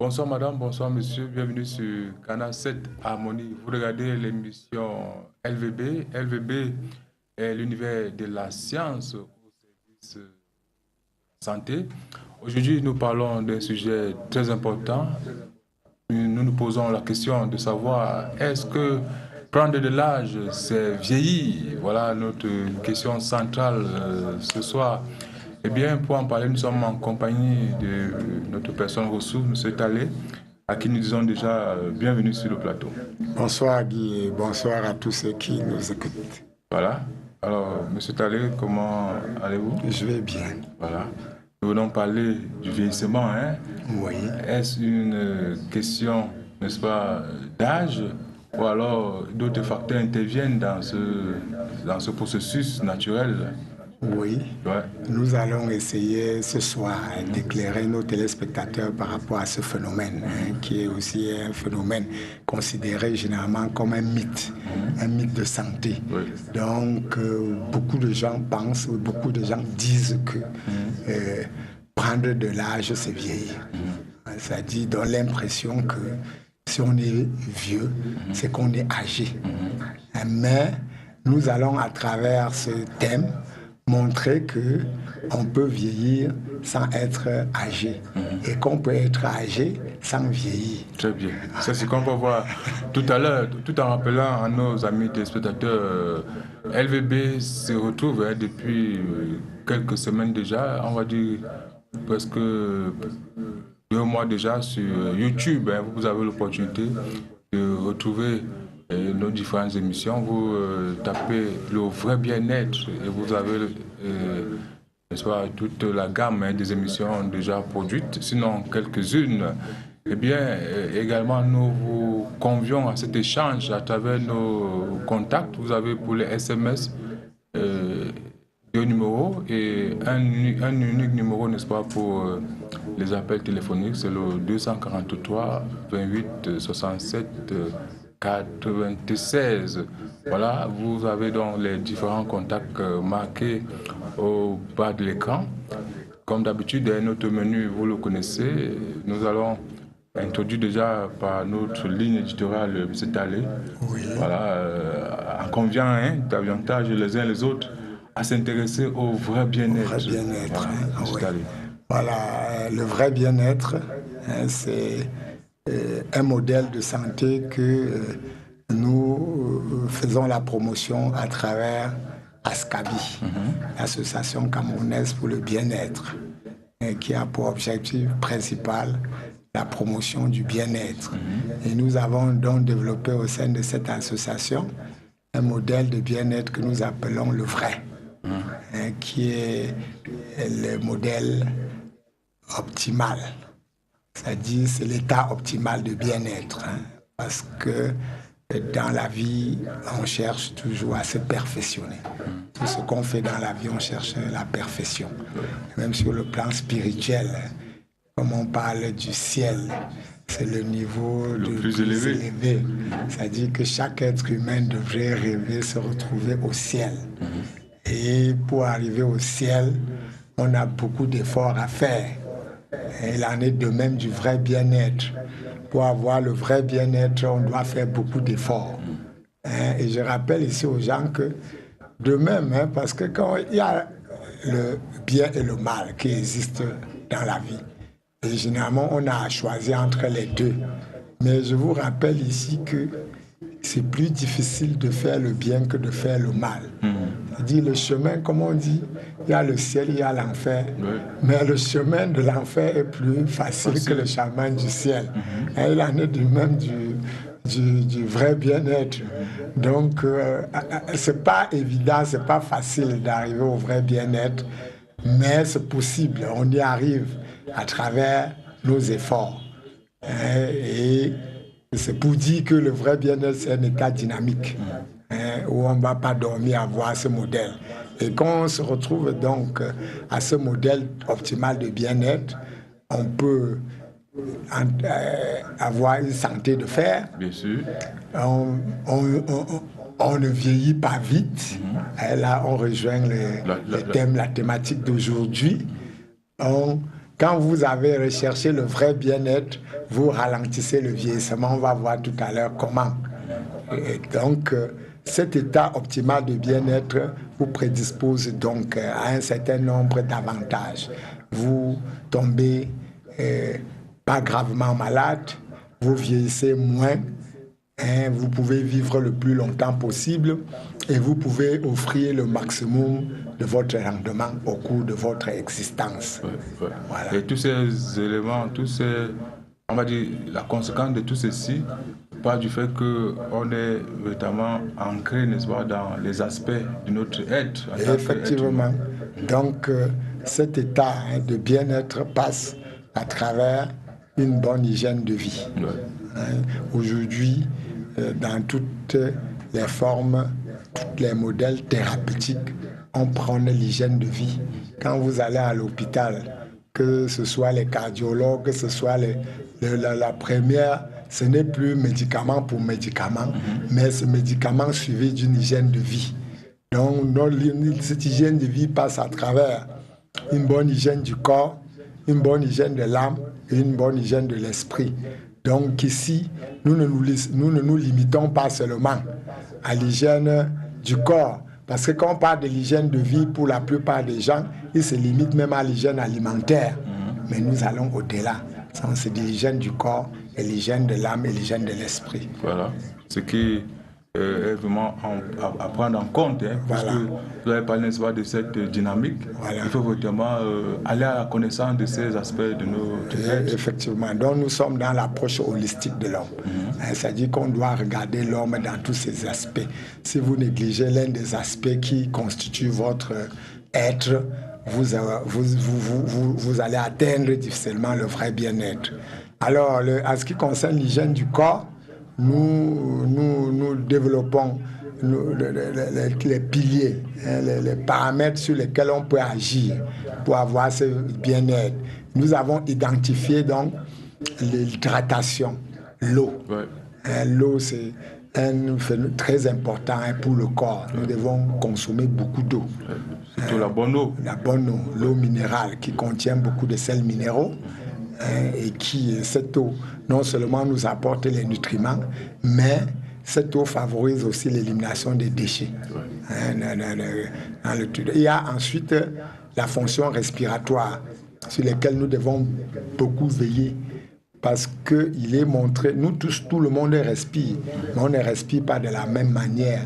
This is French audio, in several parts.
Bonsoir madame, bonsoir monsieur, bienvenue sur Canal 7 Harmonie. Vous regardez l'émission LVB. LVB est l'univers de la science au service de la santé. Aujourd'hui, nous parlons d'un sujet très important. Nous nous posons la question de savoir est-ce que prendre de l'âge, c'est vieillir? Voilà notre question centrale ce soir. Eh bien, pour en parler, nous sommes en compagnie de notre personne ressource, M. Talé, à qui nous disons déjà bienvenue sur le plateau. Bonsoir Guy et bonsoir à tous ceux qui nous écoutent. Voilà. Alors, M. Talé, comment allez-vous? Je vais bien. Voilà. Nous venons parler du vieillissement, hein? Oui. Est-ce une question, n'est-ce pas, d'âge ou alors d'autres facteurs interviennent dans ce processus naturel? Oui. Ouais. Nous allons essayer ce soir d'éclairer nos téléspectateurs par rapport à ce phénomène, qui est aussi un phénomène considéré généralement comme un mythe de santé. Oui. Donc, beaucoup de gens pensent, beaucoup de gens disent que prendre de l'âge, c'est vieillir. C'est-à-dire, donne l'impression que si on est vieux, c'est qu'on est âgé. Mais nous allons, à travers ce thème, montrer que on peut vieillir sans être âgé et qu'on peut être âgé sans vieillir. Très bien. C'est ce qu'on va voir tout à l'heure, tout en rappelant à nos amis téléspectateurs, LVB se retrouve depuis quelques semaines déjà, on va dire presque 2 mois déjà sur YouTube. Vous avez l'opportunité de retrouver nos différentes émissions. Vous tapez le vrai bien-être et vous avez toute la gamme des émissions déjà produites, sinon quelques-unes. Eh bien, également, nous vous convions à cet échange à travers nos contacts. Vous avez pour les SMS 2 numéros et un unique numéro, n'est-ce pas, pour les appels téléphoniques. C'est le 243 28 67 96. Voilà, vous avez donc les différents contacts marqués au bas de l'écran. Comme d'habitude, notre menu, vous le connaissez. Nous allons introduire déjà par notre ligne éditoriale, M. Talé. Oui. Voilà, en convient davantage les uns les autres à s'intéresser au vrai bien-être. Vrai bien-être. Voilà, oui. Voilà, le vrai bien-être, c'est un modèle de santé que nous faisons la promotion à travers ASCABI, l'Association camerounaise pour le bien-être, qui a pour objectif principal la promotion du bien-être. Et nous avons donc développé au sein de cette association un modèle de bien-être que nous appelons le vrai, qui est le modèle optimal. C'est-à-dire, c'est l'état optimal de bien-être. Parce que dans la vie, on cherche toujours à se perfectionner. Tout ce qu'on fait dans la vie, on cherche la perfection. Même sur le plan spirituel, comme on parle du ciel, c'est le niveau le plus élevé. C'est-à-dire que chaque être humain devrait rêver se retrouver au ciel. Et pour arriver au ciel, on a beaucoup d'efforts à faire. Et il en est de même du vrai bien-être. Pour avoir le vrai bien-être, on doit faire beaucoup d'efforts. Et je rappelle ici aux gens que de même, parce que quand il y a le bien et le mal qui existent dans la vie, et généralement on a choisi entre les deux. Mais je vous rappelle ici que c'est plus difficile de faire le bien que de faire le mal. C'est-à-dire le chemin, comme on dit, il y a le ciel, il y a l'enfer. Oui. Mais le chemin de l'enfer est plus facile que le chemin du ciel. Et il en est du même du vrai bien-être. Donc, c'est pas évident, c'est pas facile d'arriver au vrai bien-être, mais c'est possible. On y arrive à travers nos efforts. Et c'est pour dire que le vrai bien-être, c'est un état dynamique, où on ne va pas dormir à voir ce modèle. Et quand on se retrouve donc à ce modèle optimal de bien-être, on peut avoir une santé de fer. Bien sûr. On ne vieillit pas vite. Et là, on rejoint le thème, la thématique d'aujourd'hui. quand vous avez recherché le vrai bien-être, vous ralentissez le vieillissement. On va voir tout à l'heure comment. Et donc, cet état optimal de bien-être vous prédispose donc à un certain nombre d'avantages. Vous tombez pas gravement malade, vous vieillissez moins, hein, vous pouvez vivre le plus longtemps possible et vous pouvez offrir le maximum de votre rendement au cours de votre existence. Voilà. Et tous ces éléments, on va dire, la conséquence de tout ceci, part du fait qu'on est notamment ancré, n'est-ce pas, dans les aspects de notre être. Effectivement. Donc, cet état de bien-être passe à travers une bonne hygiène de vie. Aujourd'hui, dans toutes les formes, tous les modèles thérapeutiques, on prône l'hygiène de vie. Quand vous allez à l'hôpital, que ce soit les cardiologues, que ce soit la première, ce n'est plus médicament pour médicament, mais ce médicament suivi d'une hygiène de vie. Donc, cette hygiène de vie passe à travers une bonne hygiène du corps, une bonne hygiène de l'âme et une bonne hygiène de l'esprit. Donc ici, nous ne nous limitons pas seulement à l'hygiène du corps. Parce que quand on parle de l'hygiène de vie, pour la plupart des gens, ils se limitent même à l'hygiène alimentaire. Mais nous allons au-delà. C'est de l'hygiène du corps, et l'hygiène de l'âme et l'hygiène de l'esprit. Voilà. Ce qui est vraiment à prendre en compte. Hein, parce que vous avez parlé de cette dynamique. Voilà. Il faut vraiment aller à la connaissance de ces aspects de notre être. Effectivement. Donc nous sommes dans l'approche holistique de l'homme. C'est-à-dire qu'on doit regarder l'homme dans tous ses aspects. Si vous négligez l'un des aspects qui constituent votre être, vous allez atteindre difficilement le vrai bien-être. Alors, en ce qui concerne l'hygiène du corps, nous développons les piliers, hein, les paramètres sur lesquels on peut agir pour avoir ce bien-être. Nous avons identifié donc l'hydratation, l'eau. Ouais. Hein, l'eau, c'est un phénomène très important pour le corps. Nous devons consommer beaucoup d'eau. Surtout la bonne eau. La bonne eau, l'eau minérale qui contient beaucoup de sels minéraux. Et cette eau, non seulement nous apporte les nutriments, mais cette eau favorise aussi l'élimination des déchets. Il y a ensuite la fonction respiratoire, sur laquelle nous devons beaucoup veiller, parce qu'il est montré, nous tous, tout le monde respire, mais on ne respire pas de la même manière.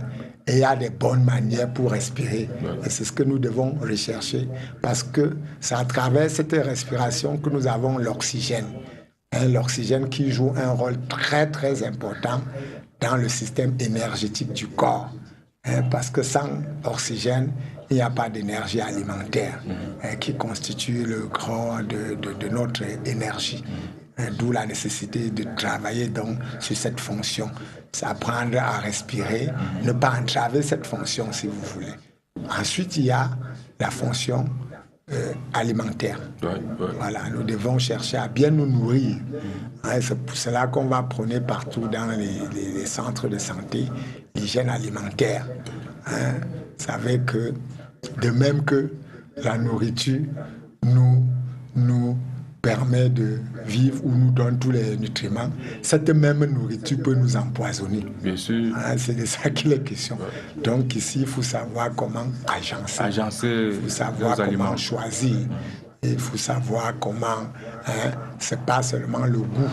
Et il y a des bonnes manières pour respirer. Et c'est ce que nous devons rechercher, parce que c'est à travers cette respiration que nous avons l'oxygène. L'oxygène qui joue un rôle très, très important dans le système énergétique du corps. Parce que sans oxygène, il n'y a pas d'énergie alimentaire qui constitue le gros de notre énergie. D'où la nécessité de travailler donc sur cette fonction. C'est apprendre à respirer, ne pas entraver cette fonction si vous voulez. Ensuite, il y a la fonction alimentaire. Voilà, nous devons chercher à bien nous nourrir. C'est pour cela qu'on va prôner partout dans les centres de santé l'hygiène alimentaire. Vous savez que, de même que la nourriture nous permet de vivre ou nous donne tous les nutriments, cette même nourriture peut nous empoisonner. Bien sûr. C'est de ça qu'il est question. Donc ici, il faut savoir comment agencer. Il faut savoir comment choisir. Il faut savoir comment... c'est pas seulement le goût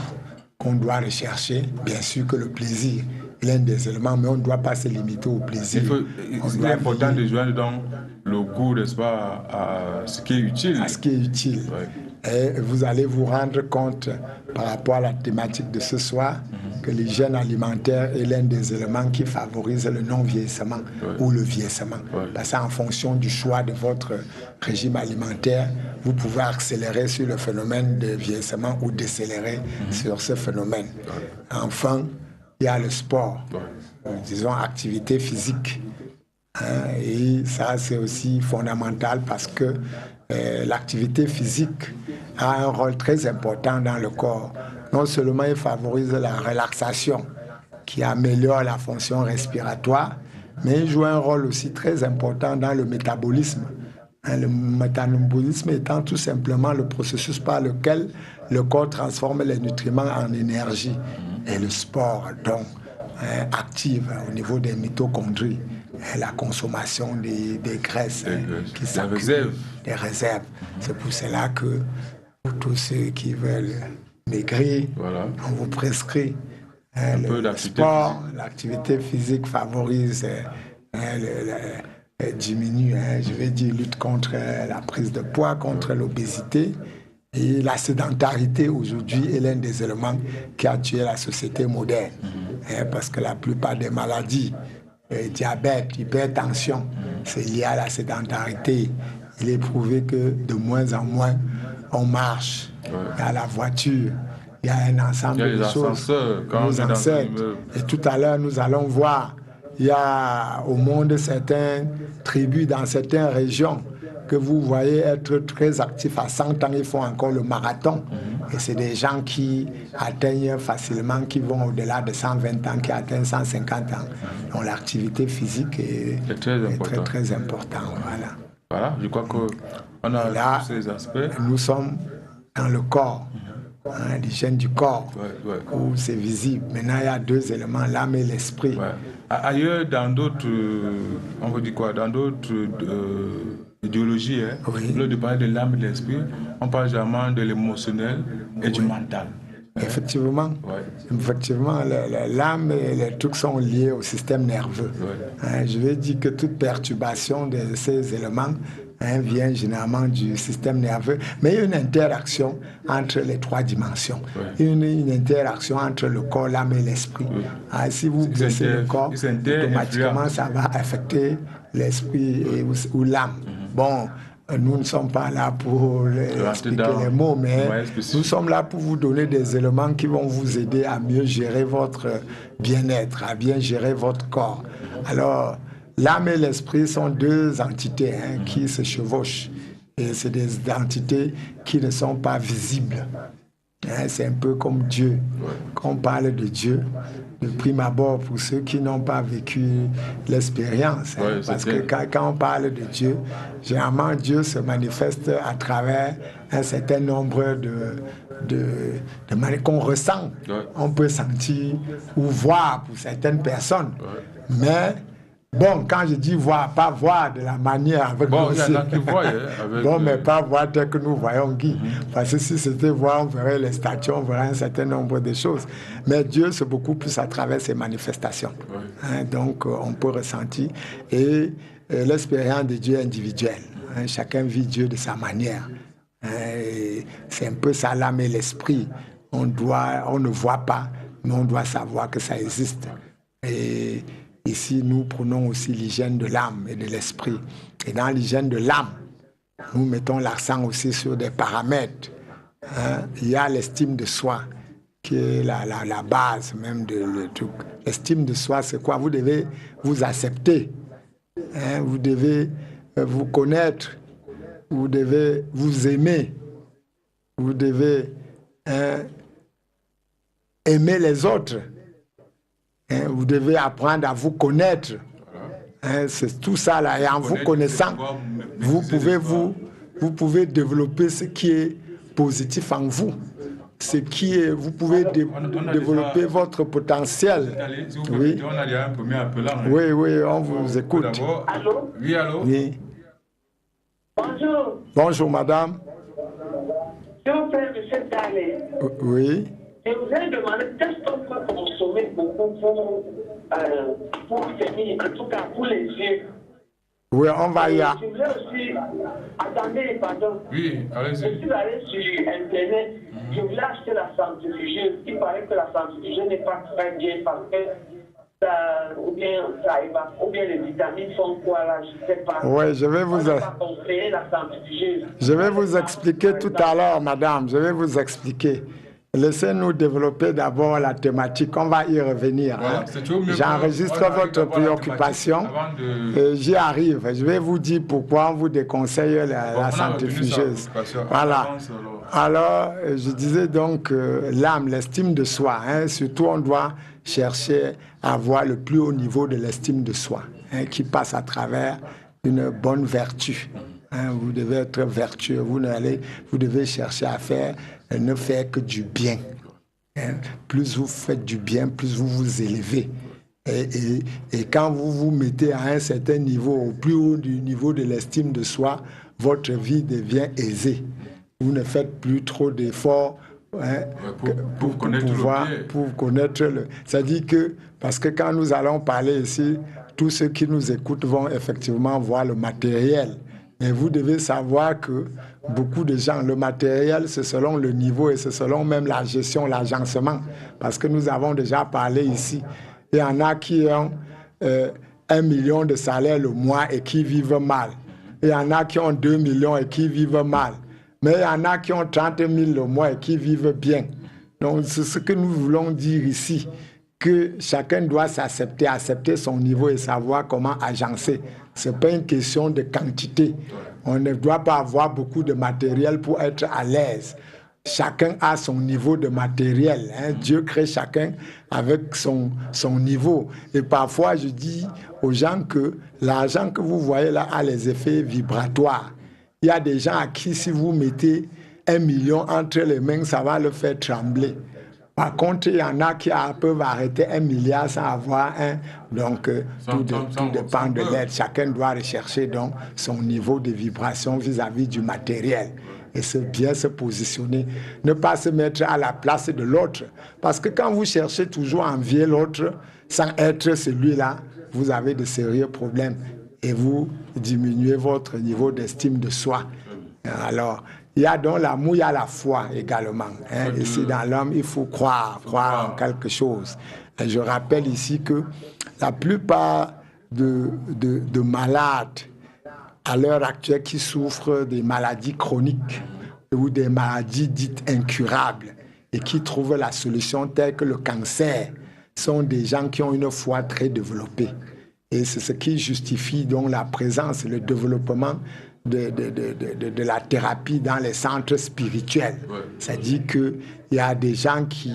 qu'on doit rechercher, bien sûr que le plaisir est l'un des éléments, mais on ne doit pas se limiter au plaisir. Il est important de joindre donc le goût, n'est-ce pas, à ce qui est utile. À ce qui est utile. Ouais. Et vous allez vous rendre compte, par rapport à la thématique de ce soir, que l'hygiène alimentaire est l'un des éléments qui favorise le non-vieillissement ou le vieillissement. Parce qu'en fonction du choix de votre régime alimentaire, vous pouvez accélérer sur le phénomène de vieillissement ou décélérer sur ce phénomène. Enfin, il y a le sport, disons activité physique. Et ça, c'est aussi fondamental parce que l'activité physique a un rôle très important dans le corps. Non seulement il favorise la relaxation, qui améliore la fonction respiratoire, mais il joue un rôle aussi très important dans le métabolisme. Le métabolisme étant tout simplement le processus par lequel le corps transforme les nutriments en énergie. Et le sport, donc, active au niveau des mitochondries la consommation des graisses qui s'accumulent, des réserves. C'est pour cela que pour tous ceux qui veulent maigrir, on vous prescrit le sport, l'activité physique favorise diminue, je vais dire, lutte contre la prise de poids, contre l'obésité. Et la sédentarité aujourd'hui est l'un des éléments qui a tué la société moderne. Parce que la plupart des maladies, diabète, hypertension, c'est lié à la sédentarité. Il est prouvé que de moins en moins, on marche. Il y a la voiture, il y a un ensemble de choses. Nos ancêtres. Et tout à l'heure, nous allons voir. Il y a au monde certaines tribus dans certaines régions que vous voyez être très actifs à 100 ans, ils font encore le marathon. Et c'est des gens qui atteignent facilement, qui vont au-delà de 120 ans, qui atteignent 150 ans. Donc l'activité physique est très importante. Voilà, je crois qu'on a là, tous ces aspects. Nous sommes dans le corps. L'hygiène du corps, où c'est visible. Maintenant, il y a deux éléments, l'âme et l'esprit. Ailleurs, dans d'autres, on veut dire quoi, dans d'autres idéologies, au lieu de parler de l'âme et de l'esprit, on parle généralement de l'émotionnel et du mental. Effectivement, effectivement, l'âme et les trucs sont liés au système nerveux. Je vais dire que toute perturbation de ces éléments vient généralement du système nerveux, mais il y a une interaction entre les trois dimensions, une interaction entre le corps, l'âme et l'esprit. Si vous blessez le corps, automatiquement ça va affecter l'esprit ou l'âme. Bon, nous ne sommes pas là pour expliquer les mots, mais nous sommes là pour vous donner des éléments qui vont vous aider à mieux gérer votre bien-être, à bien gérer votre corps. Alors, l'âme et l'esprit sont deux entités qui se chevauchent. Et c'est des entités qui ne sont pas visibles. C'est un peu comme Dieu. Quand on parle de Dieu, de prime abord, pour ceux qui n'ont pas vécu l'expérience, parce que quand on parle de Dieu, généralement Dieu se manifeste à travers un certain nombre de manières qu'on ressent. On peut sentir ou voir pour certaines personnes. Mais bon, quand je dis voir, pas voir de la manière avec bon, il y en a qui voient. Bon, mais pas voir tel que nous voyons Guy. Parce que si c'était voir, on verrait les statues, on verrait un certain nombre de choses. Mais Dieu, c'est beaucoup plus à travers ses manifestations. Donc, on peut ressentir. Et l'expérience de Dieu est individuelle. Chacun vit Dieu de sa manière. C'est un peu ça, l'âme et l'esprit. On ne voit pas, mais on doit savoir que ça existe. Et ici, nous prenons aussi l'hygiène de l'âme et de l'esprit. Et dans l'hygiène de l'âme, nous mettons l'accent aussi sur des paramètres. Il y a l'estime de soi, qui est la base même de tout. L'estime de soi, c'est quoi? Vous devez vous accepter. Vous devez vous connaître. Vous devez vous aimer. Vous devez aimer les autres. Vous devez apprendre à vous connaître. C'est tout ça là. Et en vous connaissant, vous pouvez développer ce qui est positif en vous. Ce qui est, vous pouvez développer votre potentiel. Oui. Oui, on vous écoute. Allô? Oui, allô? Oui. Bonjour. Bonjour, madame. Je m'appelle M. Dalé. Oui. Je vous ai demandé qu'est-ce qu'on peut consommer beaucoup pour finir, en tout cas pour les yeux. Oui, on va y aller. Je voulais aussi. Attendez, pardon. Oui, allez-y. Je suis allé sur Internet. Je voulais acheter la centrifugeuse. Il paraît que la centrifugeuse n'est pas très bien parce que ou bien ça éva, ou bien les vitamines sont quoi là, je ne sais pas. Oui, je vais vous expliquer tout à l'heure, madame. Je vais vous expliquer. Laissez-nous développer d'abord la thématique. On va y revenir. Voilà, j'enregistre votre préoccupation. J'y arrive. Je vais vous dire pourquoi on vous déconseille la centrifugeuse. Voilà. Alors, je disais donc l'âme, l'estime de soi. Surtout, on doit chercher à avoir le plus haut niveau de l'estime de soi, qui passe à travers une bonne vertu. Hein, vous devez être vertueux. Vous devez chercher à ne faire que du bien. Hein. Plus vous faites du bien, plus vous vous élevez. Et quand vous vous mettez à un certain niveau, au plus haut du niveau de l'estime de soi, votre vie devient aisée. Vous ne faites plus trop d'efforts pour connaître le... C'est-à-dire que, parce que quand nous allons parler ici, tous ceux qui nous écoutent vont effectivement voir le matériel. Mais vous devez savoir que beaucoup de gens, le matériel, c'est selon le niveau et c'est selon même la gestion, l'agencement. Parce que nous avons déjà parlé ici. Il y en a qui ont 1 million de salaire le mois et qui vivent mal. Il y en a qui ont 2 millions et qui vivent mal. Mais il y en a qui ont 30 000 le mois et qui vivent bien. Donc, c'est ce que nous voulons dire ici, que chacun doit accepter son niveau et savoir comment agencer. Ce n'est pas une question de quantité. On ne doit pas avoir beaucoup de matériel pour être à l'aise. Chacun a son niveau de matériel. Hein. Dieu crée chacun avec son niveau. Et parfois, je dis aux gens que l'argent que vous voyez là a les effets vibratoires. Il y a des gens à qui, si vous mettez 1 million entre les mains, ça va le faire trembler. Par contre, il y en a qui peuvent arrêter 1 milliard sans avoir un. Donc, tout dépend de l'aide. Chacun doit rechercher donc son niveau de vibration vis-à-vis du matériel. Et c'est bien se positionner. Ne pas se mettre à la place de l'autre. Parce que quand vous cherchez toujours à envier l'autre sans être celui-là, vous avez de sérieux problèmes. Et vous diminuez votre niveau d'estime de soi. Alors, il y a donc l'amour, il y a la foi également. Hein. Ici, dans l'homme, il faut croire en quelque chose. Et je rappelle ici que la plupart de malades à l'heure actuelle qui souffrent des maladies chroniques ou des maladies dites incurables et qui trouvent la solution telle que le cancer sont des gens qui ont une foi très développée. Et c'est ce qui justifie donc la présence, le développement de la thérapie dans les centres spirituels. Ouais. C'est-à-dire qu'il y a des gens qui,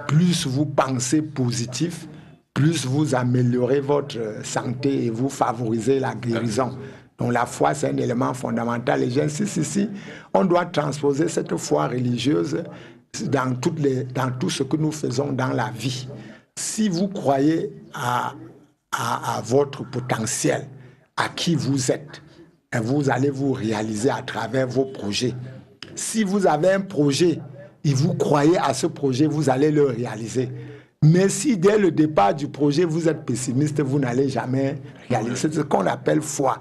plus vous pensez positif, plus vous améliorez votre santé et vous favorisez la guérison. Donc la foi, c'est un élément fondamental. Et j'insiste ici, on doit transposer cette foi religieuse dans tout ce que nous faisons dans la vie. Si vous croyez à votre potentiel, à qui vous êtes, et vous allez vous réaliser à travers vos projets. Si vous avez un projet et vous croyez à ce projet, vous allez le réaliser. Mais si dès le départ du projet, vous êtes pessimiste, vous n'allez jamais réaliser. C'est ce qu'on appelle foi.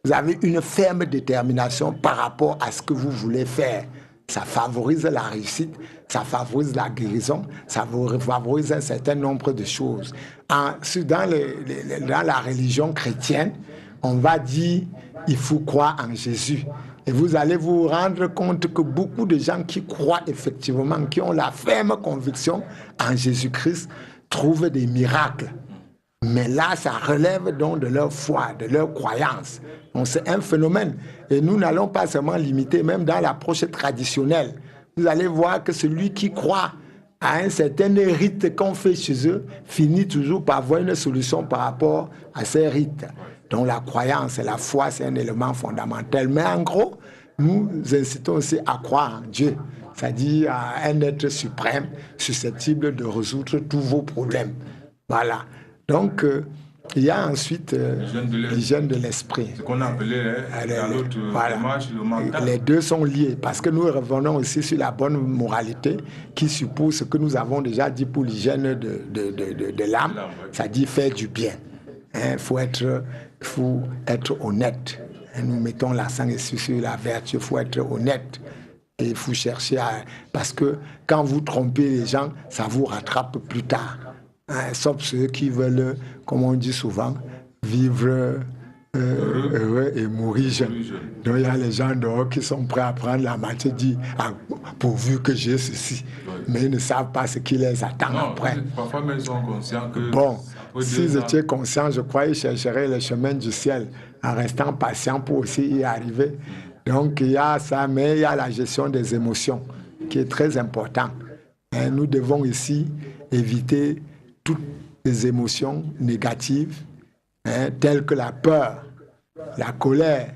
Vous avez une ferme détermination par rapport à ce que vous voulez faire. Ça favorise la réussite, ça favorise la guérison, ça favorise un certain nombre de choses. Dans la religion chrétienne, on va dire il faut croire en Jésus. Et vous allez vous rendre compte que beaucoup de gens qui croient effectivement, qui ont la ferme conviction en Jésus-Christ, trouvent des miracles. Mais là, ça relève donc de leur foi, de leur croyance. Donc c'est un phénomène. Et nous n'allons pas seulement limiter, même dans l'approche traditionnelle. Vous allez voir que celui qui croit à un certain rite qu'on fait chez eux finit toujours par avoir une solution par rapport à ces rites. Donc la croyance et la foi, c'est un élément fondamental. Mais en gros, nous incitons aussi à croire en Dieu, c'est-à-dire à un être suprême, susceptible de résoudre tous vos problèmes. Voilà. Donc, il y a ensuite l'hygiène de l'esprit. Ce qu'on appelait dans l'autre démarche, le mental. Les deux sont liés parce que nous revenons aussi sur la bonne moralité qui suppose ce que nous avons déjà dit pour l'hygiène de l'âme, c'est-à-dire faire du bien. Il faut être honnête. Nous mettons l'accent ici sur la vertu, il faut être honnête. Et il faut chercher parce que quand vous trompez les gens, ça vous rattrape plus tard. Sauf ceux qui veulent, comme on dit souvent, vivre heureux et mourir jeune. Donc il y a les gens dehors qui sont prêts à prendre la matière, dit pourvu que j'ai ceci. Mais ils ne savent pas ce qui les attend après. Parfois, mais ils sont conscients que... Bon, s'ils étaient conscients, je crois qu'ils chercheraient le chemin du ciel en restant patients pour aussi y arriver. Donc il y a ça, mais il y a la gestion des émotions qui est très important. Nous devons ici éviter toutes les émotions négatives, telles que la peur, la colère,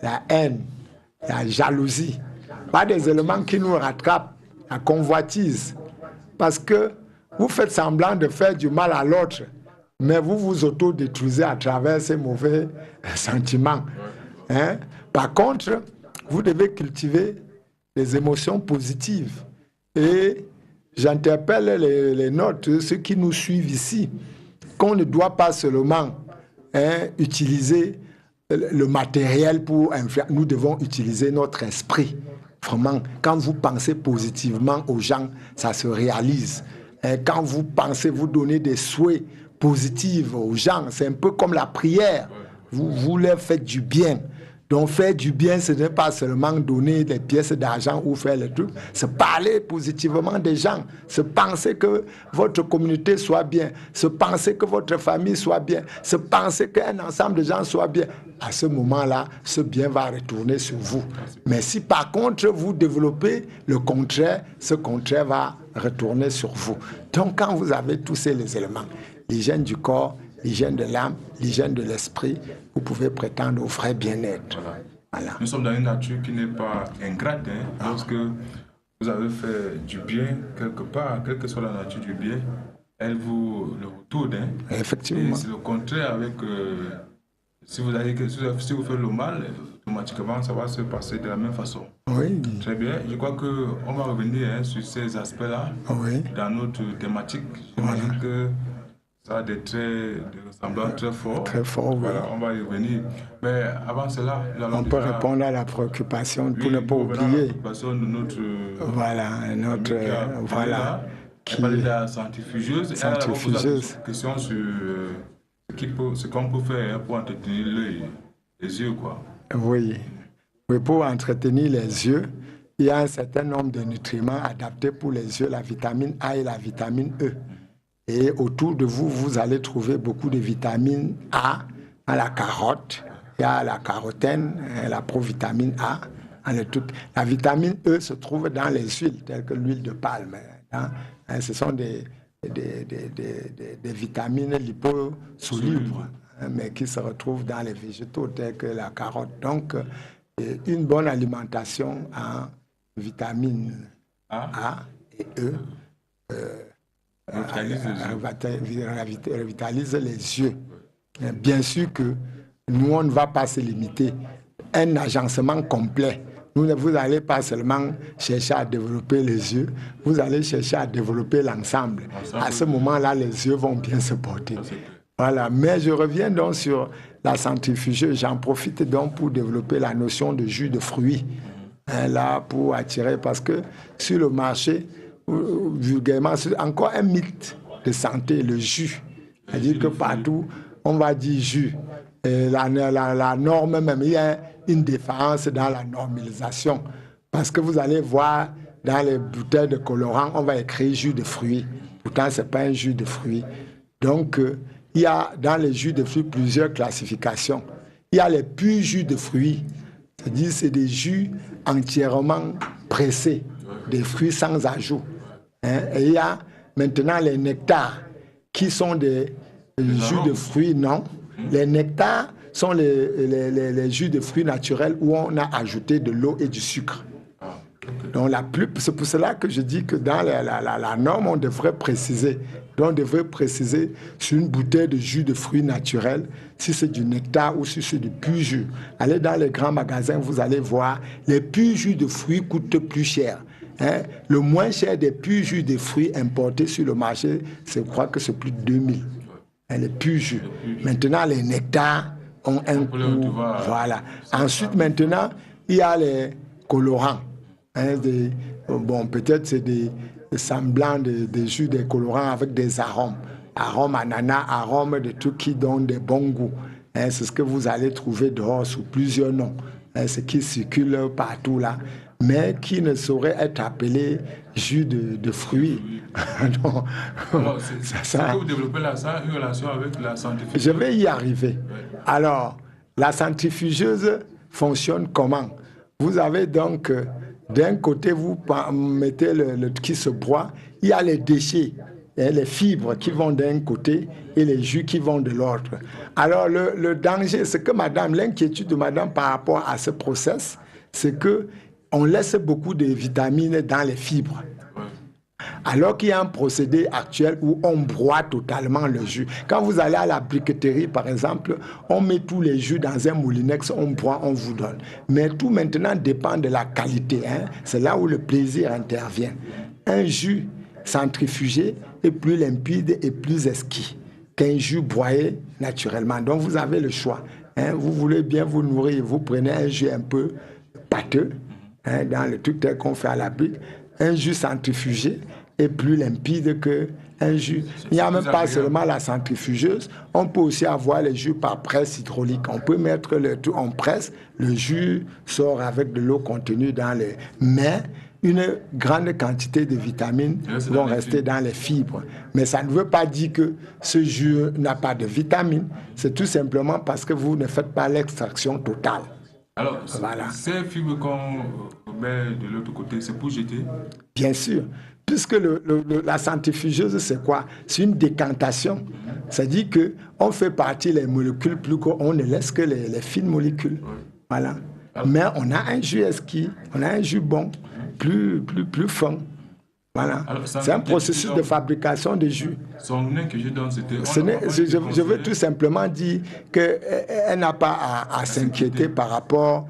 la haine, la jalousie. Pas des éléments qui nous rattrapent, la convoitise. Parce que vous faites semblant de faire du mal à l'autre, mais vous vous autodétruisez à travers ces mauvais sentiments. Hein? Par contre, vous devez cultiver des émotions positives. Et j'interpelle les nôtres, ceux qui nous suivent ici, qu'on ne doit pas seulement utiliser le matériel pour influencer. Nous devons utiliser notre esprit. Vraiment, quand vous pensez positivement aux gens, ça se réalise. Quand vous pensez, vous donnez des souhaits positifs aux gens, c'est un peu comme la prière. Vous leur faites du bien. Donc faire du bien, ce n'est pas seulement donner des pièces d'argent ou faire les trucs, c'est parler positivement des gens, c'est penser que votre communauté soit bien, c'est penser que votre famille soit bien, c'est penser qu'un ensemble de gens soit bien. À ce moment-là, ce bien va retourner sur vous. Mais si par contre vous développez le contraire, ce contraire va retourner sur vous. Donc quand vous avez tous ces éléments, l'hygiène du corps, l'hygiène de l'âme, l'hygiène de l'esprit, vous pouvez prétendre au vrai bien-être. Voilà. Nous sommes dans une nature qui n'est pas ingrate. Lorsque vous avez fait du bien quelque part, quelle que soit la nature du bien, elle vous le retourne. Effectivement. Et c'est le contraire avec... si vous faites le mal, automatiquement, ça va se passer de la même façon. Oui. Très bien. Je crois qu'on va revenir sur ces aspects-là dans notre thématique. J'imagine que ça a des ressemblances très forts. Très fort, oui. Voilà, on va y revenir. Mais avant cela, on peut répondre à la préoccupation pour ne pas oublier. De notre, voilà, notre. Voilà. Qui parle de la centrifugeuse. Centrifugeuse. Une question sur ce qu'on peut faire pour entretenir les yeux, quoi. Oui. Oui, pour entretenir les yeux, il y a un certain nombre de nutriments adaptés pour les yeux, la vitamine A et la vitamine E. Et autour de vous, vous allez trouver beaucoup de vitamine A dans la carotte. Il y a la carotène, la provitamine A. La vitamine E se trouve dans les huiles, telles que l'huile de palme. Ce sont des vitamines liposolubles, mais qui se retrouvent dans les végétaux, tels que la carotte. Donc, une bonne alimentation en vitamines A et E revitalise les yeux. Bien sûr que nous, on ne va pas se limiter. Un agencement complet. Vous n'allez pas seulement chercher à développer les yeux, vous allez chercher à développer l'ensemble. À ce moment-là, les yeux vont bien se porter. Voilà. Mais je reviens donc sur la centrifugeuse. J'en profite donc pour développer la notion de jus de fruits. Là, pour attirer, parce que sur le marché, vulgairement, c'est encore un mythe de santé, le jus. C'est-à-dire que partout, on va dire jus. Et la norme même, il y a une différence dans la normalisation. Parce que vous allez voir dans les bouteilles de colorant, on va écrire jus de fruits. Pourtant, ce n'est pas un jus de fruits. Donc, il y a dans les jus de fruits plusieurs classifications. Il y a les purs jus de fruits. C'est-à-dire c'est des jus entièrement pressés, des fruits sans ajout. Et il y a maintenant les nectars, qui sont des jus de fruits, non. Les nectars sont les jus de fruits naturels où on a ajouté de l'eau et du sucre. Donc c'est pour cela que je dis que dans la norme, on devrait préciser. Donc on devrait préciser sur une bouteille de jus de fruits naturels, si c'est du nectar ou si c'est du pur jus. Allez dans les grands magasins, vous allez voir, les purs jus de fruits coûtent plus cher. Le moins cher des purs jus de fruits importés sur le marché, je crois que c'est plus de 2000. Les purs jus. Maintenant, les nectars ont un coût. Voilà. Ensuite, maintenant, il y a les colorants. Bon, peut-être c'est des semblants de jus des colorants avec des arômes. Arômes ananas, arômes de trucs qui donnent des bons goûts. C'est ce que vous allez trouver dehors sous plusieurs noms. Ce qui circule partout là, mais qui ne saurait être appelé jus de fruits. Donc, alors, c'est que vous développez là, ça a une relation avec la centrifugeuse. Je vais y arriver. Alors, la centrifugeuse fonctionne comment? Vous avez donc, d'un côté, vous mettez le qui se broie, il y a les déchets les fibres qui vont d'un côté et les jus qui vont de l'autre. Alors, le danger, c'est que l'inquiétude de madame par rapport à ce process, c'est qu'on laisse beaucoup de vitamines dans les fibres. Alors qu'il y a un procédé actuel où on broie totalement le jus. Quand vous allez à la briqueterie, par exemple, on met tous les jus dans un moulinex, on broie, on vous donne. Mais tout maintenant dépend de la qualité. C'est là où le plaisir intervient. Un jus centrifugé est plus limpide et plus exquis qu'un jus broyé naturellement. Donc vous avez le choix. Vous voulez bien vous nourrir, vous prenez un jus un peu pâteux, dans le truc tel qu'on fait à la brique. Un jus centrifugé est plus limpide qu'un jus. Il n'y a même pas seulement la centrifugeuse, on peut aussi avoir les jus par presse hydraulique. On peut mettre le tout en presse, le jus sort avec de l'eau contenue dans les... Mais une grande quantité de vitamines vont rester dans les fibres. Mais ça ne veut pas dire que ce jus n'a pas de vitamines. C'est tout simplement parce que vous ne faites pas l'extraction totale. Alors, voilà. Ces fibres qu'on met de l'autre côté, c'est pour jeter? Bien sûr. Puisque la centrifugeuse, c'est quoi? C'est une décantation. C'est-à-dire qu'on fait partie les molécules plus gros, on ne laisse que les fines molécules. Voilà. Mais on a un jus exquis, on a un jus bon, plus fin. Voilà. C'est un processus de fabrication de jus. Son nom que je donne, c'était... Je veux tout simplement dire qu'elle n'a pas à s'inquiéter par rapport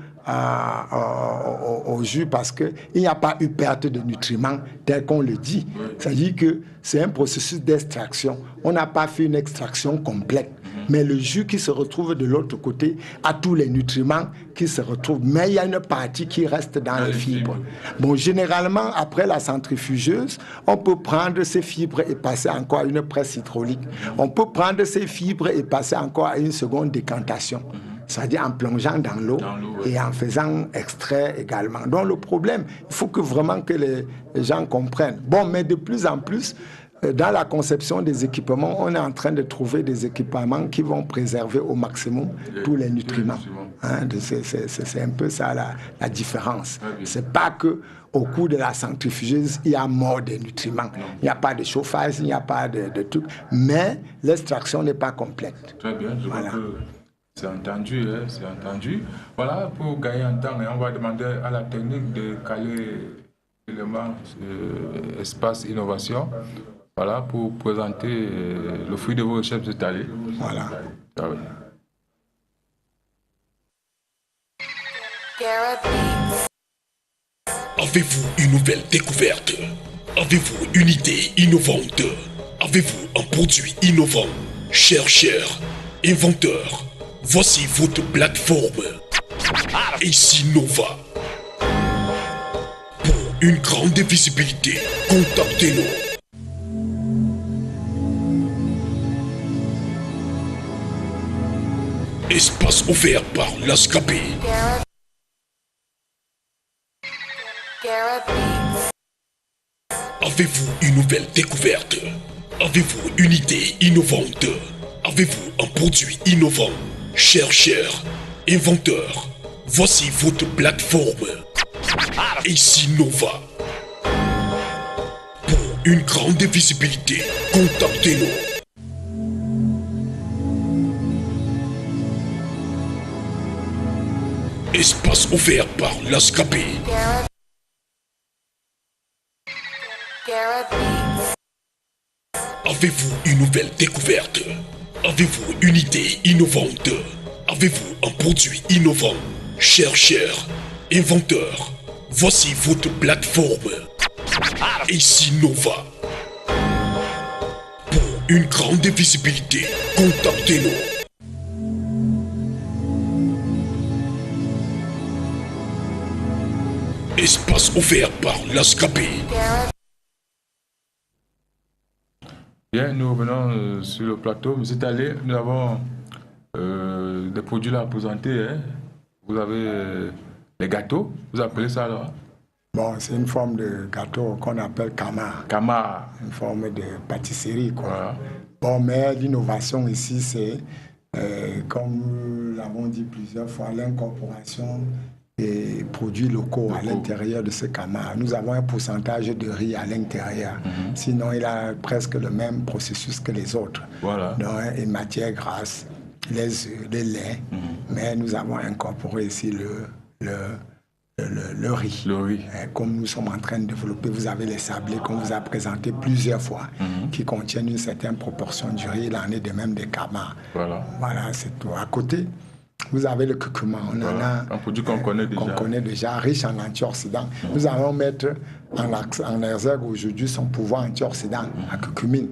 au jus parce qu'il n'y a pas eu perte de nutriments tel qu'on le dit. C'est-à-dire que c'est un processus d'extraction. On n'a pas fait une extraction complète. Mais le jus qui se retrouve de l'autre côté a tous les nutriments qui se retrouvent. Mais il y a une partie qui reste dans les fibres. Bon, généralement, après la centrifugeuse, on peut prendre ces fibres et passer encore à une presse hydraulique. On peut prendre ces fibres et passer encore à une seconde décantation. C'est-à-dire en plongeant dans l'eau et en faisant extrait également. Donc le problème, il faut que vraiment que les gens comprennent. Bon, mais de plus en plus, dans la conception des équipements, on est en train de trouver des équipements qui vont préserver au maximum tous les nutriments. C'est un peu ça la différence. C'est pas que au cours de la centrifugeuse, il y a mort des nutriments. Il n'y a pas de chauffage, il n'y a pas de truc. Mais l'extraction n'est pas complète. Très bien, je vois que c'est entendu, c'est entendu. Voilà, pour gagner un temps, on va demander à la technique de caler l'élément espace innovation. Voilà, pour présenter le fruit de vos recherches étalées. Voilà. Ah oui. Avez-vous une nouvelle découverte? Avez-vous une idée innovante? Avez-vous un produit innovant? Chercheurs, inventeurs, voici votre plateforme. AC Nova. Pour une grande visibilité, contactez-nous. Espace offert par l'ASCAP. Avez-vous une nouvelle découverte? Avez-vous une idée innovante? Avez-vous un produit innovant? Chercheurs, inventeurs, voici votre plateforme. AC Nova. Pour une grande visibilité, contactez-nous. Espace offert par l'ASCAP. Avez-vous une nouvelle découverte? Avez-vous une idée innovante? Avez-vous un produit innovant? Chercheurs, inventeurs, voici votre plateforme. AC Nova. Pour une grande visibilité, contactez-nous. Espace offert par l'ASCAP. Bien, nous revenons sur le plateau. Vous êtes allé, nous avons des produits là à présenter. Vous avez les gâteaux, vous appelez ça alors? Bon, c'est une forme de gâteau qu'on appelle kama. Kama. Une forme de pâtisserie, quoi. Voilà. Bon, mais l'innovation ici, c'est, comme nous l'avons dit plusieurs fois, l'incorporation produits locaux à l'intérieur de ce CAMA. Nous avons un pourcentage de riz à l'intérieur. Sinon, il a presque le même processus que les autres. Voilà. Donc, une matière grasse, les œufs, les laits. Mais nous avons incorporé ici le riz. Le riz. Comme nous sommes en train de développer, vous avez les sablés qu'on vous a présentés plusieurs fois, qui contiennent une certaine proportion du riz. Il en est de même des camas. Voilà, c'est tout. À côté, vous avez le curcuma. On en a un produit qu'on connaît déjà. Qu'on connaît déjà, riche en antioxydants. Nous allons mettre en exergue aujourd'hui son pouvoir antioxydant, la curcumine,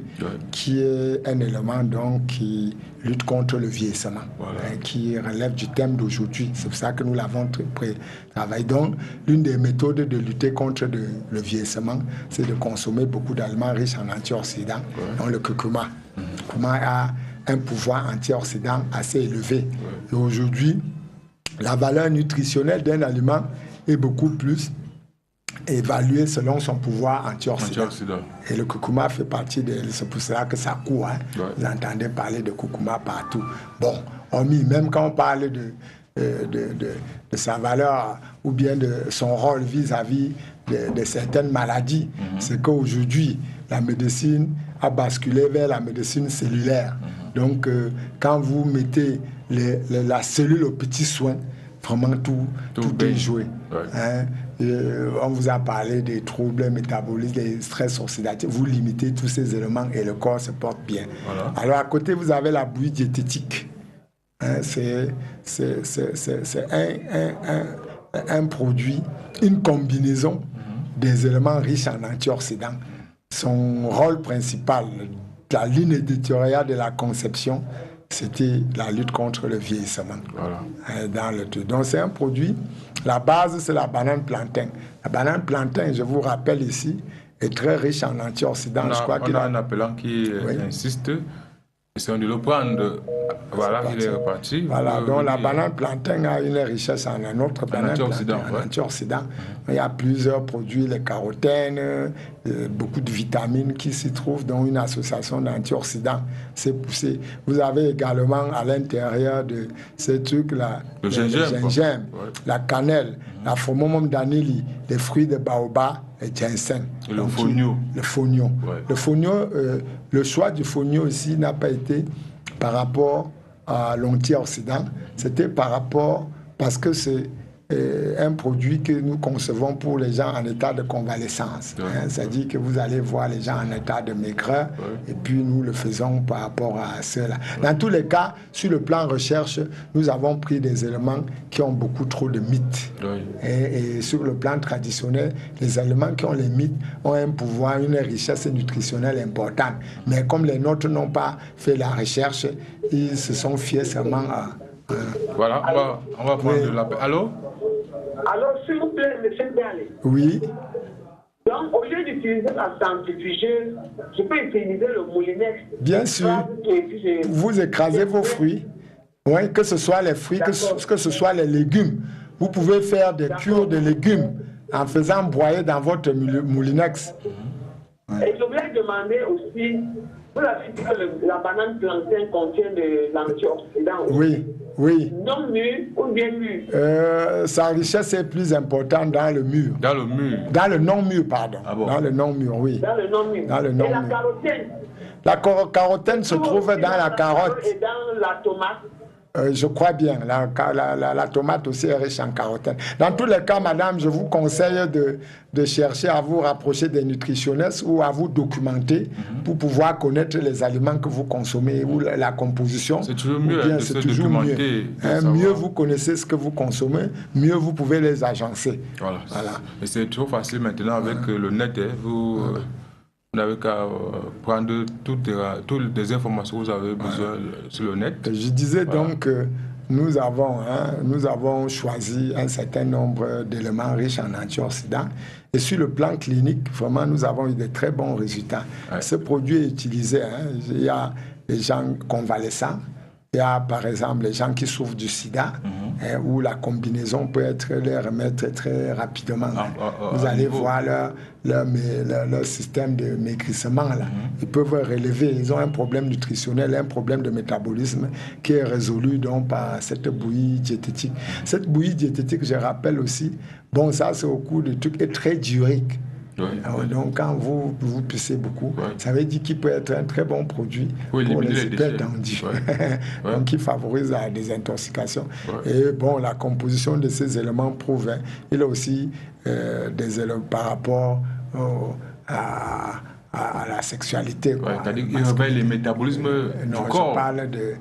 qui est un élément donc qui lutte contre le vieillissement, qui relève du thème d'aujourd'hui. C'est pour ça que nous l'avons travaillé. Donc, l'une des méthodes de lutter contre le vieillissement, c'est de consommer beaucoup d'aliments riches en antioxydants. Donc, le curcuma. Le curcuma a un pouvoir antioxydant assez élevé. Et aujourd'hui, la valeur nutritionnelle d'un aliment est beaucoup plus évaluée selon son pouvoir antioxydant. Et le curcuma fait partie de... C'est pour cela que ça court. Vous entendez parler de curcuma partout. Bon, même quand on parle de sa valeur ou bien de son rôle vis-à-vis de certaines maladies, c'est qu'aujourd'hui, la médecine a basculé vers la médecine cellulaire. Donc, quand vous mettez la cellule aux petits soins, vraiment tout est joué. On vous a parlé des troubles métaboliques, des stress oxydatifs. Vous limitez tous ces éléments et le corps se porte bien. Alors, à côté, vous avez la bouillie diététique. C'est un produit, une combinaison des éléments riches en antioxydants. Son rôle principal, la ligne éditoriale de la conception, c'était la lutte contre le vieillissement. Donc c'est un produit, la base c'est la banane plantain. La banane plantain, je vous rappelle ici, est très riche en antioxydants. On a un appelant qui insiste, si on doit le prendre, voilà, il est reparti. Voilà, donc la banane plantain a une richesse en un autre banane plantain, en antioxydants. Il y a plusieurs produits, les carotènes, beaucoup de vitamines qui s'y trouvent, dont une association d'antioxydants. C'est poussé. Vous avez également à l'intérieur de ces trucs-là, le gingembre, la cannelle, la Phomomum danili, les fruits de baobab, et ginseng. Et le fonio. Le fonio. Le fonio, le choix du fonio ici n'a pas été par rapport à l'antioxydant, c'était par rapport, parce que c'est un produit que nous concevons pour les gens en état de convalescence. C'est-à-dire que vous allez voir les gens en état de maigreur, et puis nous le faisons par rapport à cela. Dans tous les cas, sur le plan recherche, nous avons pris des éléments qui ont beaucoup trop de mythes. Et sur le plan traditionnel, les éléments qui ont les mythes ont un pouvoir, une richesse nutritionnelle importante. Mais comme les nôtres n'ont pas fait la recherche, ils se sont fiés seulement à... Voilà, on va prendre l'appel. Allô? Alors, s'il vous plaît, monsieur Dalé. Oui. Donc, au lieu d'utiliser la centrifugeuse, je peux utiliser le moulinex. Bien sûr. Vous écrasez vos fruits. Oui, que ce soit les fruits, que ce soit les légumes. Vous pouvez faire des cures de légumes en faisant broyer dans votre moulinex. Et je voulais demander aussi, vous avez dit que la banane plantain contient de l'antioxydant. Oui. Non mûr ou bien mûr? Sa richesse est plus importante dans le mûr. Dans le mûr. Dans le non-mûr, pardon. Ah bon? Dans le non-mûr, oui. Dans le non-mûr. Dans le et non-mûr. la carotène? La carotène se trouve dans la carotte. Et dans la tomate? Je crois bien. La tomate aussi est riche en carotène. Dans tous les cas, madame, je vous conseille de chercher à vous rapprocher des nutritionnistes ou à vous documenter pour pouvoir connaître les aliments que vous consommez ou la composition. C'est toujours mieux de se documenter. Mieux vous connaissez ce que vous consommez, mieux vous pouvez les agencer. Voilà. Et c'est trop facile maintenant avec le net. Vous n'avez qu'à prendre toutes les informations que vous avez besoin sur le net. Je disais donc que nous avons choisi un certain nombre d'éléments riches en antioxydants. Et sur le plan clinique, vraiment, nous avons eu de très bons résultats. Ce produit est utilisé. Il y a des gens convalescents. Il y a, par exemple, les gens qui souffrent du sida. où la combinaison peut les remettre très rapidement. Vous allez voir leur système de maigrissement. Là. Ils peuvent relever, ils ont un problème nutritionnel, un problème de métabolisme qui est résolu donc par cette bouillie diététique. Cette bouillie diététique, je rappelle aussi, bon, ça c'est au cours du truc, est très diurétique. Oui. Donc quand vous pissez beaucoup, ça veut dire qu'il peut être un très bon produit pour les hyper tendus. Donc il favorise la désintoxication. Et bon, la composition de ces éléments prouve, il a aussi des éléments par rapport à la sexualité. C'est-à-dire qu'il réveille le métabolisme du corps. Je parle de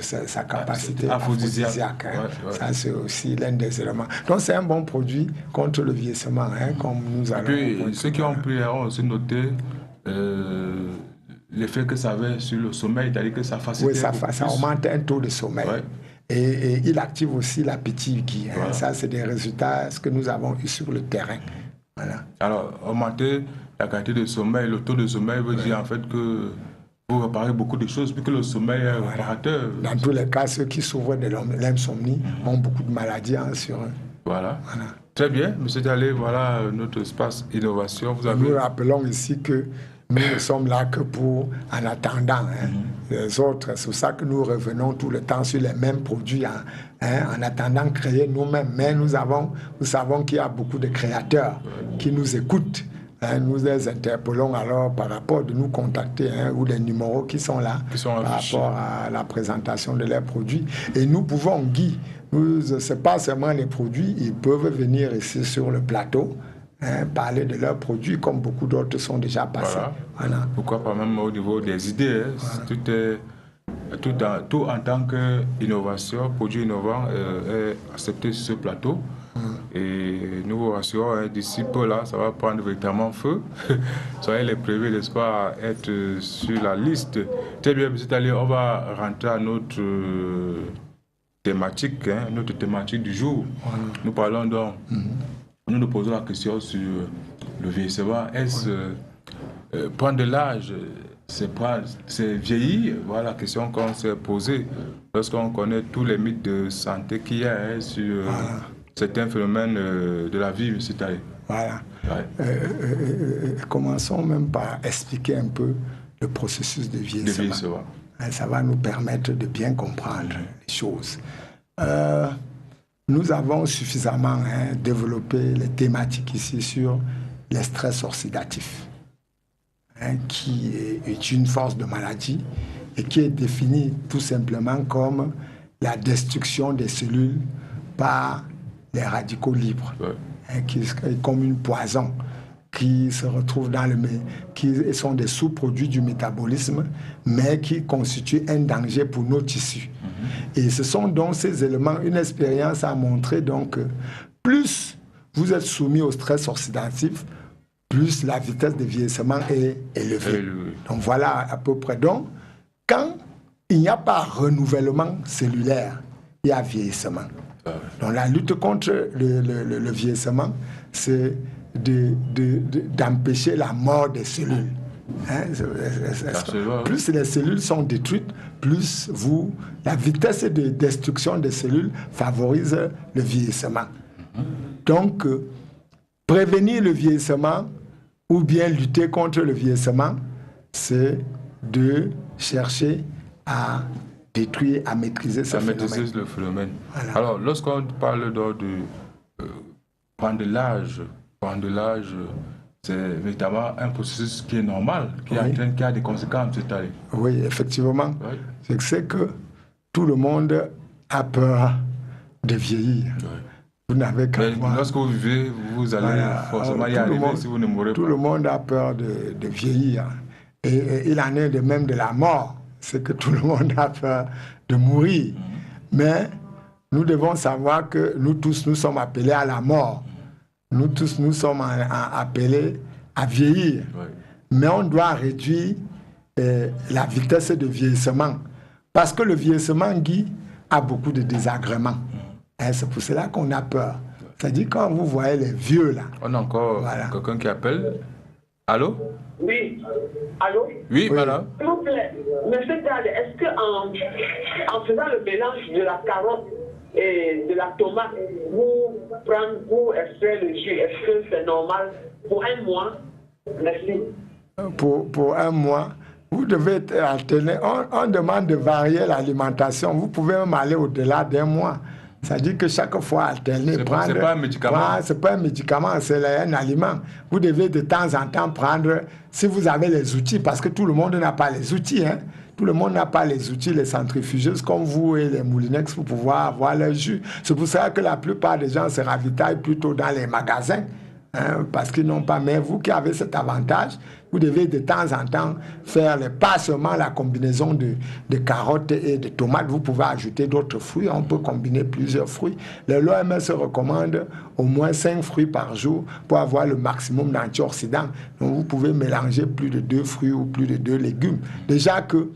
sa capacité aphrodisiaque. Ça, c'est aussi l'un des éléments. Donc, c'est un bon produit contre le vieillissement, comme nous allons. Et puis, ceux qui ont pris ont aussi noté l'effet que ça avait sur le sommeil, c'est-à-dire que ça facilite. Oui, ça augmente un taux de sommeil. Et il active aussi l'appétit. Ça, c'est des résultats que nous avons eu sur le terrain. Voilà. Alors, augmenter la qualité de sommeil, le taux de sommeil veut dire en fait que vous réparez beaucoup de choses, puisque le sommeil est réparateur. Dans tous les cas, ceux qui souffrent de l'insomnie ont beaucoup de maladies sur eux. Voilà. Très bien, M. Dalé, voilà notre espace innovation. Nous rappelons ici que nous ne sommes là que pour, en attendant les autres. C'est pour ça que nous revenons tout le temps sur les mêmes produits, en attendant de créer nous-mêmes. Mais nous savons qu'il y a beaucoup de créateurs qui nous écoutent. Nous les interpellons alors par rapport de nous contacter ou les numéros qui sont là par rapport à la présentation de leurs produits. Et nous pouvons, Guy, ce n'est pas seulement les produits, ils peuvent venir ici sur le plateau, parler de leurs produits comme beaucoup d'autres sont déjà passés. Voilà. Pourquoi pas même au niveau des idées, tout en tant qu'innovation, produit innovant est accepté sur ce plateau. Et nous vous rassurons, d'ici peu là, ça va prendre véritablement feu. Soyez les premiers, n'est-ce pas, à être sur la liste. Très bien, M. Dalé, on va rentrer à notre thématique, notre thématique du jour. Nous parlons donc, nous nous posons la question sur le vieillissement. Est-ce prendre de l'âge, c'est vieillir? Voilà la question qu'on s'est posée lorsqu'on connaît tous les mythes de santé qu'il y a sur certains phénomènes de la vie, M. Dalé. Voilà. Commençons même par expliquer un peu le processus de vieillissement. Ça va nous permettre de bien comprendre les choses. Nous avons suffisamment développé les thématiques ici sur les stress oxydatifs, qui est une force de maladie et qui est définie tout simplement comme la destruction des cellules par les radicaux libres, qui est comme une poison qui se retrouve qui sont des sous-produits du métabolisme, mais qui constituent un danger pour nos tissus. Et ce sont donc ces éléments, une expérience a montré donc que plus vous êtes soumis au stress oxydatif, plus la vitesse de vieillissement est élevée. Donc voilà à peu près. Donc, quand il n'y a pas renouvellement cellulaire, il y a vieillissement. Donc la lutte contre le vieillissement, c'est d'empêcher la mort des cellules. Plus les cellules sont détruites, plus la vitesse de destruction des cellules favorise le vieillissement. Donc, prévenir le vieillissement ou bien lutter contre le vieillissement, c'est de chercher à détruire, à maîtriser ce phénomène. Maîtriser le phénomène. Voilà. Alors, lorsqu'on parle de prendre de l'âge, c'est évidemment un processus qui est normal, qui a des conséquences. Oui, effectivement. C'est que tout le monde a peur de vieillir. Vous n'avez qu'à voir. Lorsque vous vivez, vous allez forcément y arriver si vous ne mourrez pas. Tout le monde a peur de vieillir. Et il en est de même de la mort. C'est que tout le monde a peur de mourir. Mais nous devons savoir que nous tous, nous sommes appelés à la mort. Nous tous, nous sommes appelés à vieillir. Mais on doit réduire la vitesse de vieillissement. Parce que le vieillissement, Guy, a beaucoup de désagréments. C'est pour cela qu'on a peur. C'est-à-dire quand vous voyez les vieux là. On a encore quelqu'un qui appelle. Allô? Oui. Allô? Oui, madame. S'il vous plaît, monsieur Dalé, est-ce qu'en faisant le mélange de la carotte de la tomate, vous extraire le jus, est-ce que c'est normal pour un mois? Merci. Pour un mois, vous devez alterner. On demande de varier l'alimentation. Vous pouvez même aller au-delà d'un mois. Ça dit que chaque fois alterner, prendre. C'est pas un médicament. C'est pas un médicament, c'est un aliment. Vous devez de temps en temps prendre, si vous avez les outils, parce que tout le monde n'a pas les outils. Hein. Tout le monde n'a pas les outils, les centrifugeuses comme vous et les moulinex pour pouvoir avoir le jus. C'est pour ça que la plupart des gens se ravitaillent plutôt dans les magasins. Hein, parce qu'ils n'ont pas. Mais vous qui avez cet avantage, vous devez de temps en temps faire pas seulement la combinaison de carottes et de tomates, vous pouvez ajouter d'autres fruits, on peut combiner plusieurs fruits. L'OMS recommande au moins 5 fruits par jour pour avoir le maximum d'antioxydants. Donc vous pouvez mélanger plus de 2 fruits ou plus de 2 légumes. Déjà que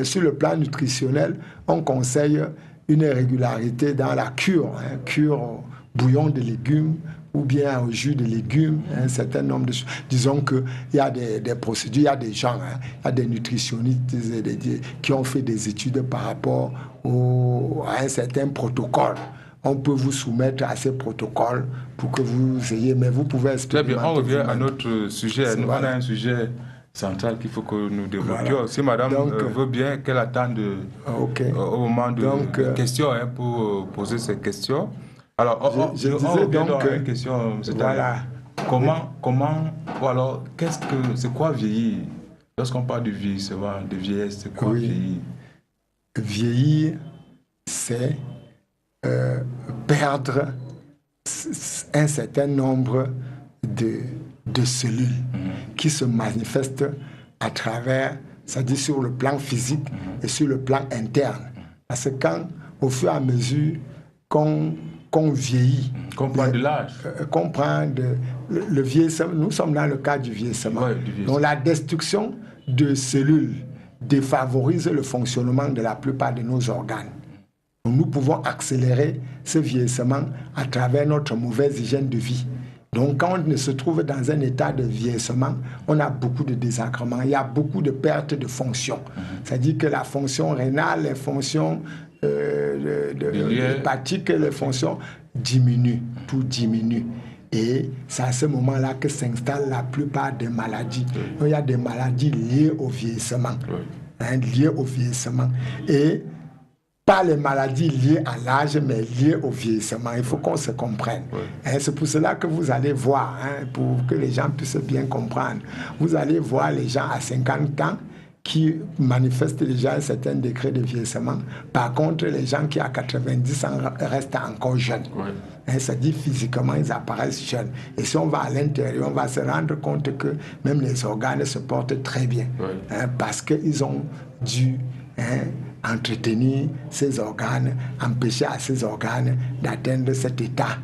sur le plan nutritionnel, on conseille une régularité dans la cure, hein, cure au bouillon de légumes, ou bien au jus de légumes, un certain nombre de choses. Disons qu'il y a des procédures, il y a des gens, hein, il y a des nutritionnistes qui ont fait des études par rapport à un certain protocole. On peut vous soumettre à ces protocoles pour que vous ayez, mais vous pouvez expérimenter. Très bien, on revient à notre sujet. Nous, voilà. On a un sujet central qu'il faut que nous développions. Voilà. Si madame veut bien qu'elle attende au moment de questions hein, pour poser ces questions. Alors, je disais donc une question, voilà. Ou alors, c'est quoi vieillir? Lorsqu'on parle de vieillissement, de vieillesse, c'est quoi vieillir? Vieillir, c'est perdre un certain nombre de cellules qui se manifestent à travers, c'est-à-dire sur le plan physique et sur le plan interne. Parce que au fur et à mesure qu'on vieillit, qu'on prend de l'âge, qu'on prend le vieillissement, nous sommes dans le cas du vieillissement. Ouais, donc la destruction de cellules défavorise le fonctionnement de la plupart de nos organes. Donc, nous pouvons accélérer ce vieillissement à travers notre mauvaise hygiène de vie. Donc quand on se trouve dans un état de vieillissement, on a beaucoup de désagréments, il y a beaucoup de pertes de fonctions. C'est-à-dire que la fonction rénale, les fonctions hépatiques, les fonctions diminuent, tout diminue. Et c'est à ce moment-là que s'installent la plupart des maladies. Donc, il y a des maladies liées au vieillissement. Hein, liées au vieillissement. Et pas les maladies liées à l'âge, mais liées au vieillissement. Il faut qu'on se comprenne. Hein, c'est pour cela que vous allez voir, hein, pour que les gens puissent bien comprendre, vous allez voir les gens à 50 ans qui manifestent déjà un certain degré de vieillissement. Par contre, les gens qui à 90 ans restent encore jeunes. Hein, c'est-à-dire physiquement, ils apparaissent jeunes. Et si on va à l'intérieur, on va se rendre compte que même les organes se portent très bien. Hein, parce qu'ils ont dû entretenir ces organes, empêcher à ces organes d'atteindre cet état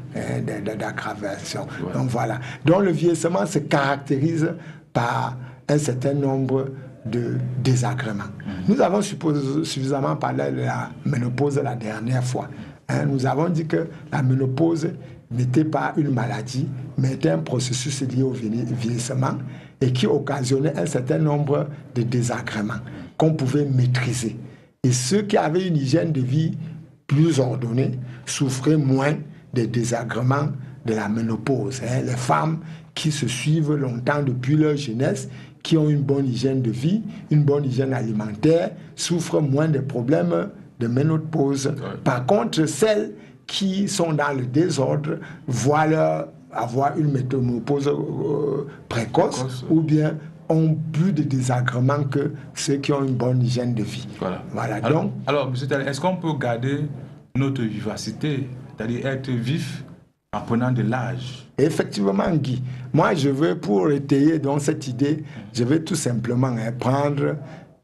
d'aggravation. Donc voilà. Donc le vieillissement se caractérise par un certain nombre de désagréments. Nous avons suffisamment parlé de la ménopause la dernière fois. Hein, nous avons dit que la ménopause n'était pas une maladie, mais était un processus lié au vieillissement et qui occasionnait un certain nombre de désagréments qu'on pouvait maîtriser. Et ceux qui avaient une hygiène de vie plus ordonnée souffraient moins des désagréments de la ménopause. Hein. Les femmes qui se suivent longtemps depuis leur jeunesse, qui ont une bonne hygiène de vie, une bonne hygiène alimentaire, souffrent moins des problèmes de ménopause. Par contre, celles qui sont dans le désordre voient avoir une ménopause précoce ou bien ont plus de désagréments que ceux qui ont une bonne hygiène de vie. Voilà. Alors, M. Talley, est-ce qu'on peut garder notre vivacité, c'est-à-dire être vif en prenant de l'âge? Effectivement, Guy. Moi, je veux, pour étayer dans cette idée, je vais tout simplement prendre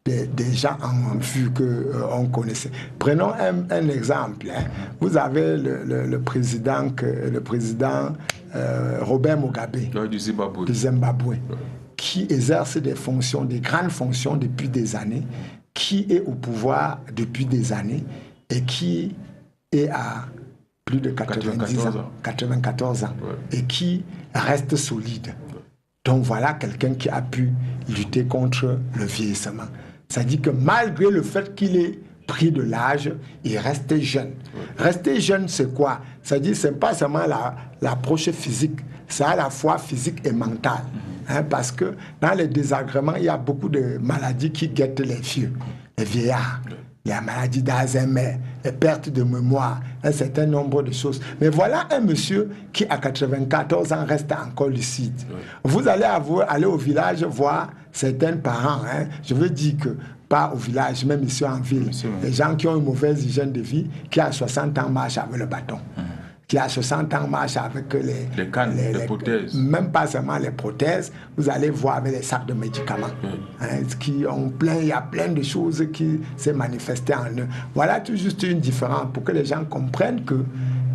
des gens en vue qu'on connaissait. Prenons un exemple. Hein. Vous avez le président Robert Mugabe du Zimbabwe. Qui exerce des fonctions, des grandes fonctions depuis des années, qui est au pouvoir depuis des années et qui est à plus de 94 ans et qui reste solide. Donc voilà quelqu'un qui a pu lutter contre le vieillissement. C'est-à-dire que malgré le fait qu'il est pris de l'âge, il reste jeune. Rester jeune, c'est quoi? C'est-à-dire, ce n'est pas seulement l'approche physique, c'est à la fois physique et mentale. Parce que dans les désagréments, il y a beaucoup de maladies qui guettent les vieux, les vieillards. La maladie d'Alzheimer, les pertes de mémoire, un certain nombre de choses. Mais voilà un monsieur qui, à 94 ans, reste encore lucide. Vous allez aller au village voir certains parents. Je veux dire que, pas au village, même ici en ville, les gens qui ont une mauvaise hygiène de vie, qui à 60 ans marchent avec le bâton. Qui à 60 ans marche avec les cannes, les prothèses. Même pas seulement les prothèses, vous allez voir avec les sacs de médicaments. Il y a plein de choses qui s'est manifestées en eux. Voilà tout juste une différence pour que les gens comprennent que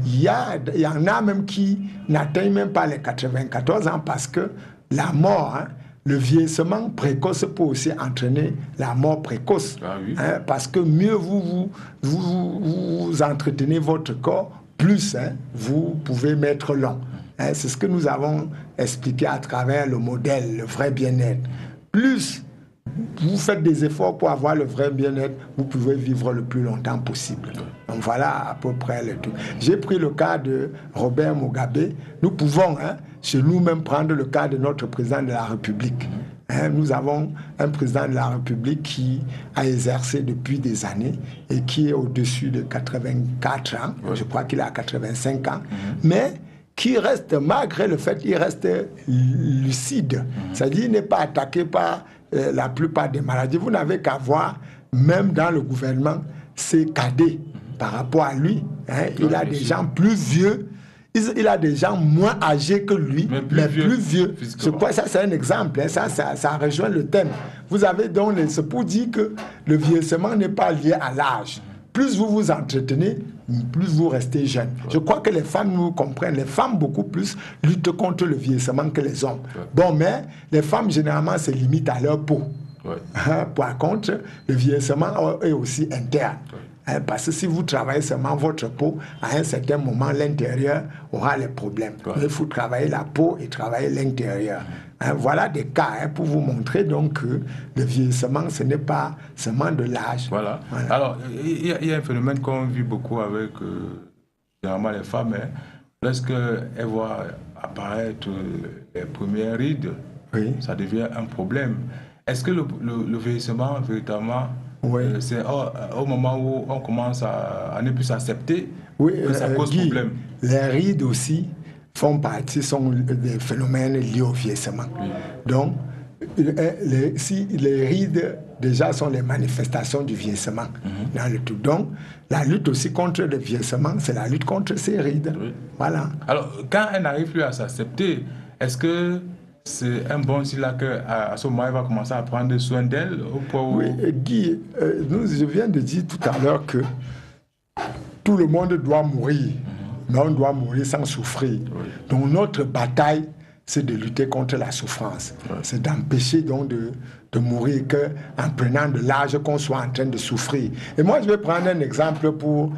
il y en a même qui n'atteignent même pas les 94 ans parce que la mort, le vieillissement précoce peut aussi entraîner la mort précoce. Parce que mieux vous entretenez votre corps, plus vous pouvez mettre long. C'est ce que nous avons expliqué à travers le modèle, le vrai bien-être. Plus vous faites des efforts pour avoir le vrai bien-être, vous pouvez vivre le plus longtemps possible. Donc voilà à peu près le tout. J'ai pris le cas de Robert Mugabe. Nous pouvons chez nous-mêmes prendre le cas de notre président de la République. Nous avons un président de la République qui a exercé depuis des années et qui est au-dessus de 84 ans. Je crois qu'il a 85 ans. Mais qui reste, malgré le fait qu'il reste lucide. C'est-à-dire qu'il n'est pas attaqué par la plupart des maladies. Vous n'avez qu'à voir, même dans le gouvernement, ses cadets par rapport à lui. Il a des gens plus vieux. Il a des gens moins âgés que lui, mais plus vieux. Je crois que ça, c'est un exemple. Ça rejoint le thème. Vous avez donc, c'est pour dire que le vieillissement n'est pas lié à l'âge. Plus vous vous entretenez, plus vous restez jeune. Je crois que les femmes nous comprennent. Les femmes, beaucoup plus, luttent contre le vieillissement que les hommes. Bon, mais les femmes, généralement, se limitent à leur peau. Par contre, le vieillissement est aussi interne. Parce que si vous travaillez seulement votre peau, à un certain moment, l'intérieur aura les problèmes. Il faut travailler la peau et travailler l'intérieur. Voilà des cas pour vous montrer donc que le vieillissement, ce n'est pas seulement de l'âge. Voilà. Alors, il y a un phénomène qu'on vit beaucoup avec généralement les femmes. Lorsqu'elles voient apparaître les premières rides, ça devient un problème. Est-ce que le vieillissement, véritablement, c'est au moment où on commence à ne plus s'accepter que ça cause problème? Les rides aussi sont des phénomènes liés au vieillissement. Donc, si les rides déjà sont les manifestations du vieillissement dans le tout. Donc, la lutte aussi contre le vieillissement, c'est la lutte contre ces rides. Voilà. Alors, quand elle n'arrive plus à s'accepter, est-ce que c'est un bon signe là qu'à ce moment, elle va commencer à prendre soin d'elle? Guy, je viens de dire tout à l'heure que tout le monde doit mourir, mais on doit mourir sans souffrir. Donc notre bataille, c'est de lutter contre la souffrance. C'est d'empêcher donc de mourir qu'en prenant de l'âge qu'on soit en train de souffrir. Et moi, je vais prendre un exemple pour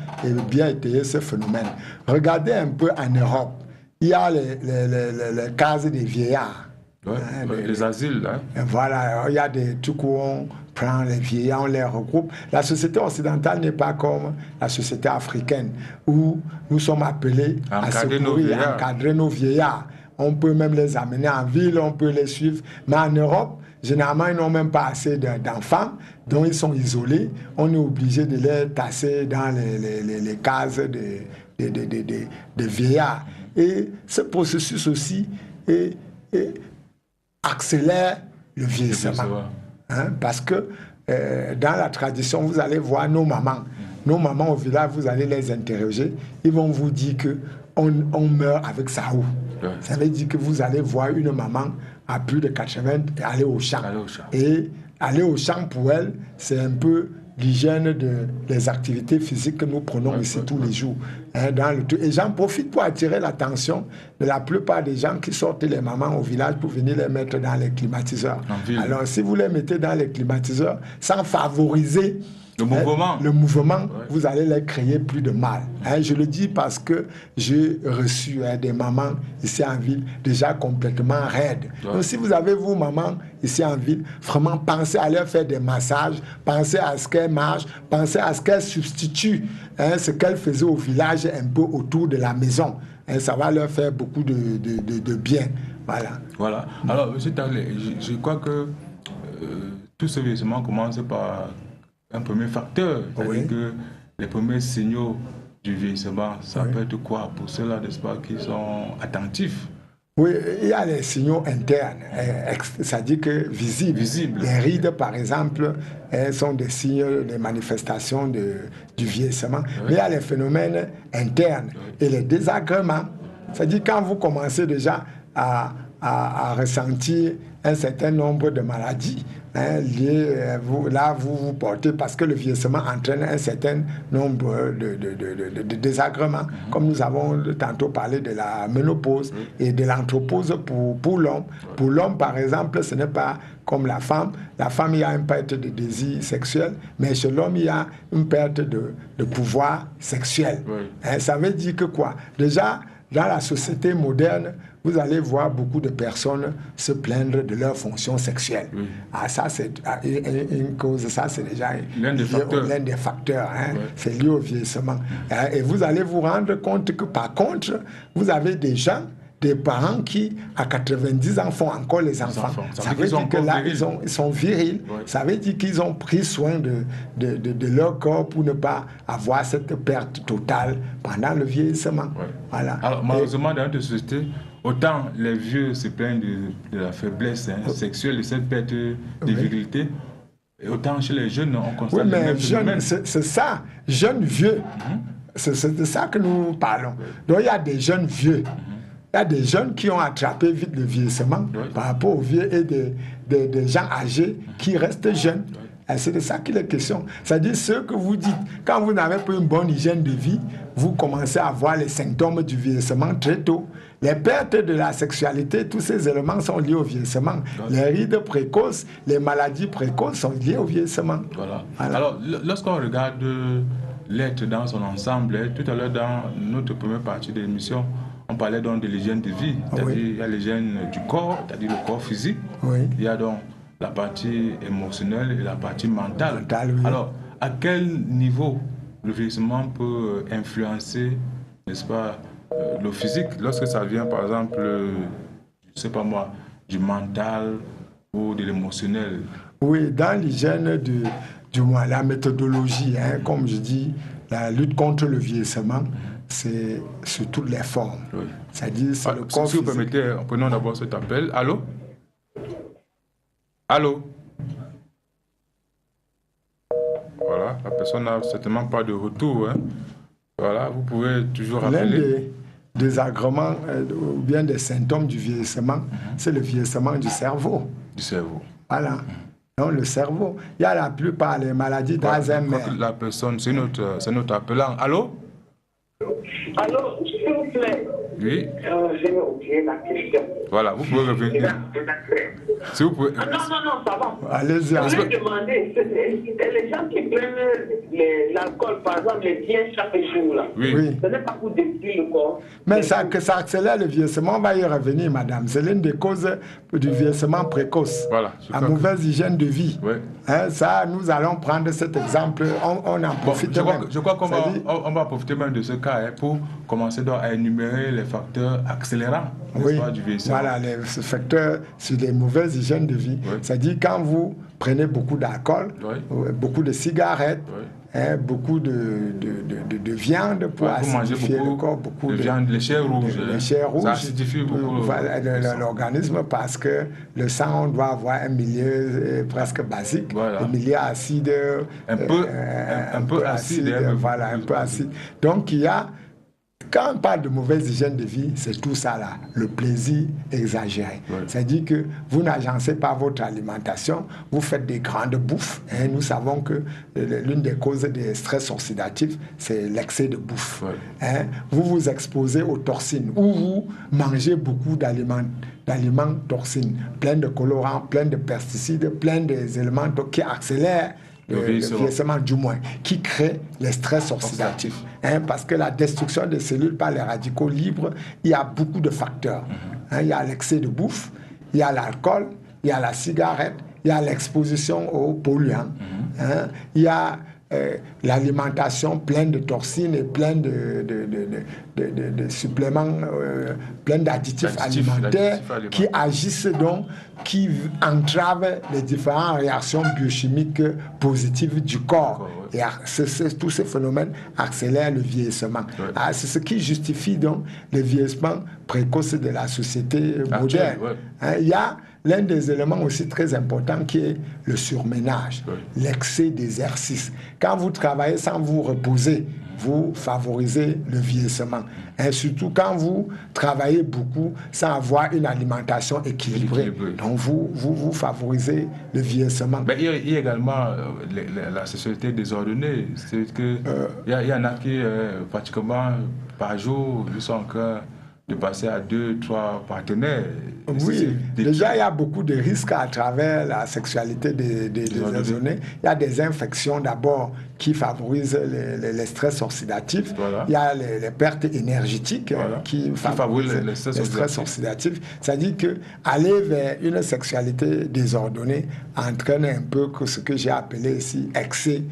bien étayer ce phénomène. Regardez un peu en Europe. Il y a les cases des vieillards. Les asiles. Voilà, il y a des trucs où on prend les vieillards, on les regroupe. La société occidentale n'est pas comme la société africaine, où nous sommes appelés à secourir, à encadrer nos vieillards. On peut même les amener en ville, on peut les suivre. Mais en Europe, généralement, ils n'ont même pas assez d'enfants, donc ils sont isolés. On est obligé de les tasser dans les cases de vieillards. Et ce processus aussi accélère le vieillissement. Parce que dans la tradition, vous allez voir nos mamans. Nos mamans au village, vous allez les interroger. Ils vont vous dire qu'on meurt avec Saou. Ça veut dire que vous allez voir une maman à plus de 80 et aller au champ. Et aller au champ pour elle, c'est un peu l'hygiène des activités physiques que nous prenons ici tous les jours. Et j'en profite pour attirer l'attention de la plupart des gens qui sortent les mamans au village pour venir les mettre dans les climatiseurs. Alors, si vous les mettez dans les climatiseurs, sans favoriser Le mouvement, vous allez leur créer plus de mal. Je le dis parce que j'ai reçu des mamans ici en ville déjà complètement raides. Donc si vous avez vous, maman, ici en ville, vraiment pensez à leur faire des massages, pensez à ce qu'elles marchent, pensez à ce qu'elles substituent ce qu'elles faisaient au village un peu autour de la maison. Ça va leur faire beaucoup de bien. Voilà. Alors, M. Taglé, je crois que tout ce vieillissement commence par un premier facteur, c'est-à-dire que les premiers signaux du vieillissement, ça peut être quoi pour ceux-là, n'est-ce pas, qui sont attentifs? Oui, il y a les signaux internes, c'est-à-dire que visibles. Les rides, par exemple, sont des signes, des manifestations du vieillissement. Mais il y a les phénomènes internes et les désagréments. C'est-à-dire quand vous commencez déjà à ressentir un certain nombre de maladies liées, vous portez, parce que le vieillissement entraîne un certain nombre de désagréments, comme nous avons tantôt parlé de la ménopause et de l'anthropause pour l'homme. Pour l'homme, par exemple, ce n'est pas comme la femme. La femme, il y a une perte de désir sexuel, mais chez l'homme, il y a une perte de pouvoir sexuel. Ça veut dire que quoi? Déjà, dans la société moderne, vous allez voir beaucoup de personnes se plaindre de leur fonction sexuelle. Ça, c'est une cause, ça, c'est déjà l'un des facteurs. C'est lié au vieillissement. Et vous allez vous rendre compte que, par contre, vous avez des gens, des parents qui, à 90 ans, font encore les enfants. Ça veut dire que là, ils sont virils. Ça veut dire qu'ils ont pris soin de leur corps pour ne pas avoir cette perte totale pendant le vieillissement. Voilà. Alors, malheureusement, dans notre société, autant les vieux se plaignent de la faiblesse sexuelle, de cette perte de virilité, et autant chez les jeunes, on constate le même phénomène. C'est ça, jeunes vieux. C'est de ça que nous parlons. Donc, il y a des jeunes vieux. Il y a des jeunes qui ont attrapé vite le vieillissement par rapport aux vieux et des gens âgés qui restent jeunes. C'est de ça qu'il est question. C'est-à-dire ce que vous dites, quand vous n'avez pas une bonne hygiène de vie, vous commencez à voir les symptômes du vieillissement très tôt. Les pertes de la sexualité, tous ces éléments sont liés au vieillissement. Les rides précoces, les maladies précoces sont liées au vieillissement. Voilà. Alors, lorsqu'on regarde l'être dans son ensemble, tout à l'heure dans notre première partie de l'émission, on parlait donc de l'hygiène de vie, c'est-à-dire il y a l'hygiène du corps, c'est-à-dire le corps physique, il y a donc la partie émotionnelle et la partie mentale. Alors, à quel niveau le vieillissement peut influencer, n'est-ce pas, le physique, lorsque ça vient par exemple, je ne sais pas moi, du mental ou de l'émotionnel? Oui, dans l'hygiène du moins, la méthodologie, comme je dis, la lutte contre le vieillissement, c'est sous toutes les formes. C'est-à-dire, c'est le corps si vous permettez, prenons d'abord cet appel. Allô? Allô? Voilà, la personne n'a certainement pas de retour. Voilà, vous pouvez toujours rappeler. L'un des désagréments ou bien des symptômes du vieillissement, c'est le vieillissement du cerveau. Du cerveau. Voilà. Donc, le cerveau, il y a la plupart des maladies d'Alzheimer. La personne, c'est notre appelant. Allô? Allô, s'il vous plaît. Oui. J'ai oublié la question. Voilà, vous pouvez revenir. Si vous pouvez... non, ça va. Allez-y. Je voulais demander, les gens qui prennent l'alcool, par exemple, les biens chaque jour, là, ce n'est pas pour détruire le corps. Mais ça accélère le vieillissement, on va y revenir, madame. C'est l'une des causes du vieillissement précoce. Voilà. La mauvaise hygiène de vie. Ça, nous allons prendre cet exemple, on en profite même. Je crois qu'on va profiter même de ce cas pour commencer donc à énumérer les facteurs accélérants du vieillissement. Voilà, les facteurs sur les mauvaises hygiènes de vie. C'est-à-dire quand vous prenez beaucoup d'alcool, beaucoup de cigarettes, beaucoup de viande pour acidifier le corps, beaucoup de viande, les chairs rouges. Les chairs rouges. Ça acidifie beaucoup l'organisme parce que le sang, on doit avoir un milieu presque basique, un milieu acide, un peu acide. Voilà, un peu acide. Donc il y a, quand on parle de mauvaise hygiène de vie, c'est tout ça là, le plaisir exagéré. C'est-à-dire que vous n'agencez pas votre alimentation, vous faites des grandes bouffes. Nous savons que l'une des causes des stress oxydatifs, c'est l'excès de bouffe. Vous vous exposez aux toxines, ou vous mangez beaucoup d'aliments toxines, plein de colorants, plein de pesticides, plein des éléments qui accélèrent le vieillissement du moins, qui crée les stress oxydatifs. Parce que la destruction des cellules par les radicaux libres, il y a beaucoup de facteurs. Il y a l'excès de bouffe, il y a l'alcool, il y a la cigarette, il y a l'exposition aux polluants, il y a l'alimentation pleine de toxines et pleine de suppléments, pleine d'additifs alimentaires qui agissent donc, qui entravent les différentes réactions biochimiques positives du corps. Et tous ces phénomènes accélèrent le vieillissement. C'est ce qui justifie donc le vieillissement précoce de la société moderne. Il y a l'un des éléments aussi très importants qui est le surménage, l'excès d'exercice. Quand vous travaillez sans vous reposer, vous favorisez le vieillissement. Et surtout quand vous travaillez beaucoup sans avoir une alimentation équilibrée. Donc vous favorisez le vieillissement. Mais il y a également la sexualité désordonnée. C'est que il y en a qui pratiquement par jour ils sont encore de passer à 2, 3 partenaires. Oui, déjà il y a beaucoup de risques à travers la sexualité désordonnée. Il y a des infections d'abord qui favorisent les stress oxydatifs. Il y a les pertes énergétiques qui favorisent les stress oxydatifs. C'est-à-dire qu'aller vers une sexualité désordonnée entraîne un peu ce que j'ai appelé ici excès.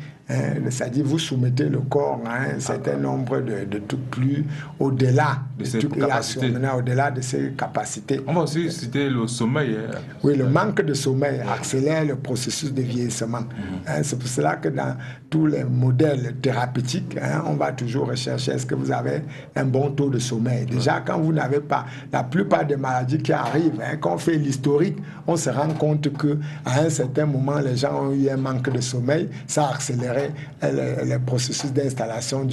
C'est-à-dire vous soumettez le corps à un certain nombre de trucs plus au-delà de ses capacités. Au-delà de ses capacités. On va aussi citer le sommeil. Oui, le manque de sommeil accélère le processus de vieillissement. C'est pour cela que dans tous les modèles thérapeutiques, on va toujours rechercher est-ce que vous avez un bon taux de sommeil. Déjà, quand vous n'avez pas, la plupart des maladies qui arrivent, quand on fait l'historique, on se rend compte qu'à un certain moment, les gens ont eu un manque de sommeil, ça a accéléré les processus d'installation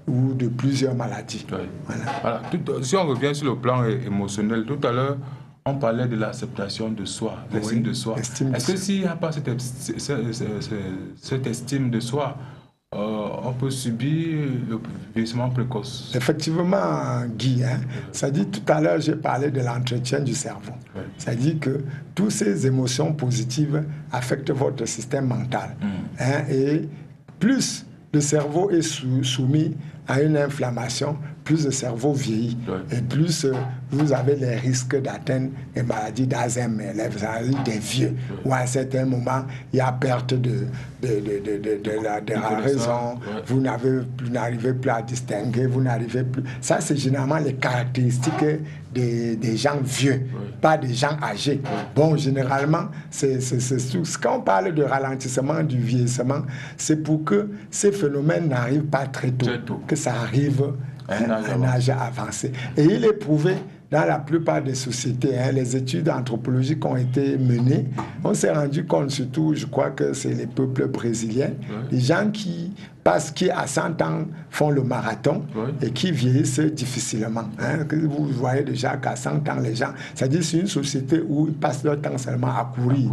ou de plusieurs maladies. Voilà. Si on revient sur le plan émotionnel, tout à l'heure, on parlait de l'acceptation de soi, l'estime de soi. Est-ce que s'il n'y a pas cette estime de soi, on peut subir le vieillissement précoce? Effectivement, Guy, ça dit tout à l'heure, j'ai parlé de l'entretien du cerveau. Ça dit que toutes ces émotions positives affectent votre système mental. Et plus le cerveau est soumis à une inflammation, plus le cerveau vieillit et plus vous avez les risques d'atteindre les maladies d'Alzheimer, les maladies des vieux, où à un certain moment, il y a perte de la raison, vous n'arrivez plus à distinguer, vous n'arrivez plus... Ça, c'est généralement les caractéristiques des gens vieux, pas des gens âgés. Bon, généralement, quand on parle de ralentissement du vieillissement, c'est pour que ces phénomènes n'arrivent pas très tôt. Que ça arrive à un âge avancé. Et il est prouvé dans la plupart des sociétés, les études anthropologiques ont été menées. On s'est rendu compte, surtout, je crois que c'est les peuples brésiliens, les gens qui à 100 ans font le marathon et qui vieillissent difficilement. Vous voyez déjà qu'à 100 ans, les gens, c'est-à-dire c'est une société où ils passent leur temps seulement à courir.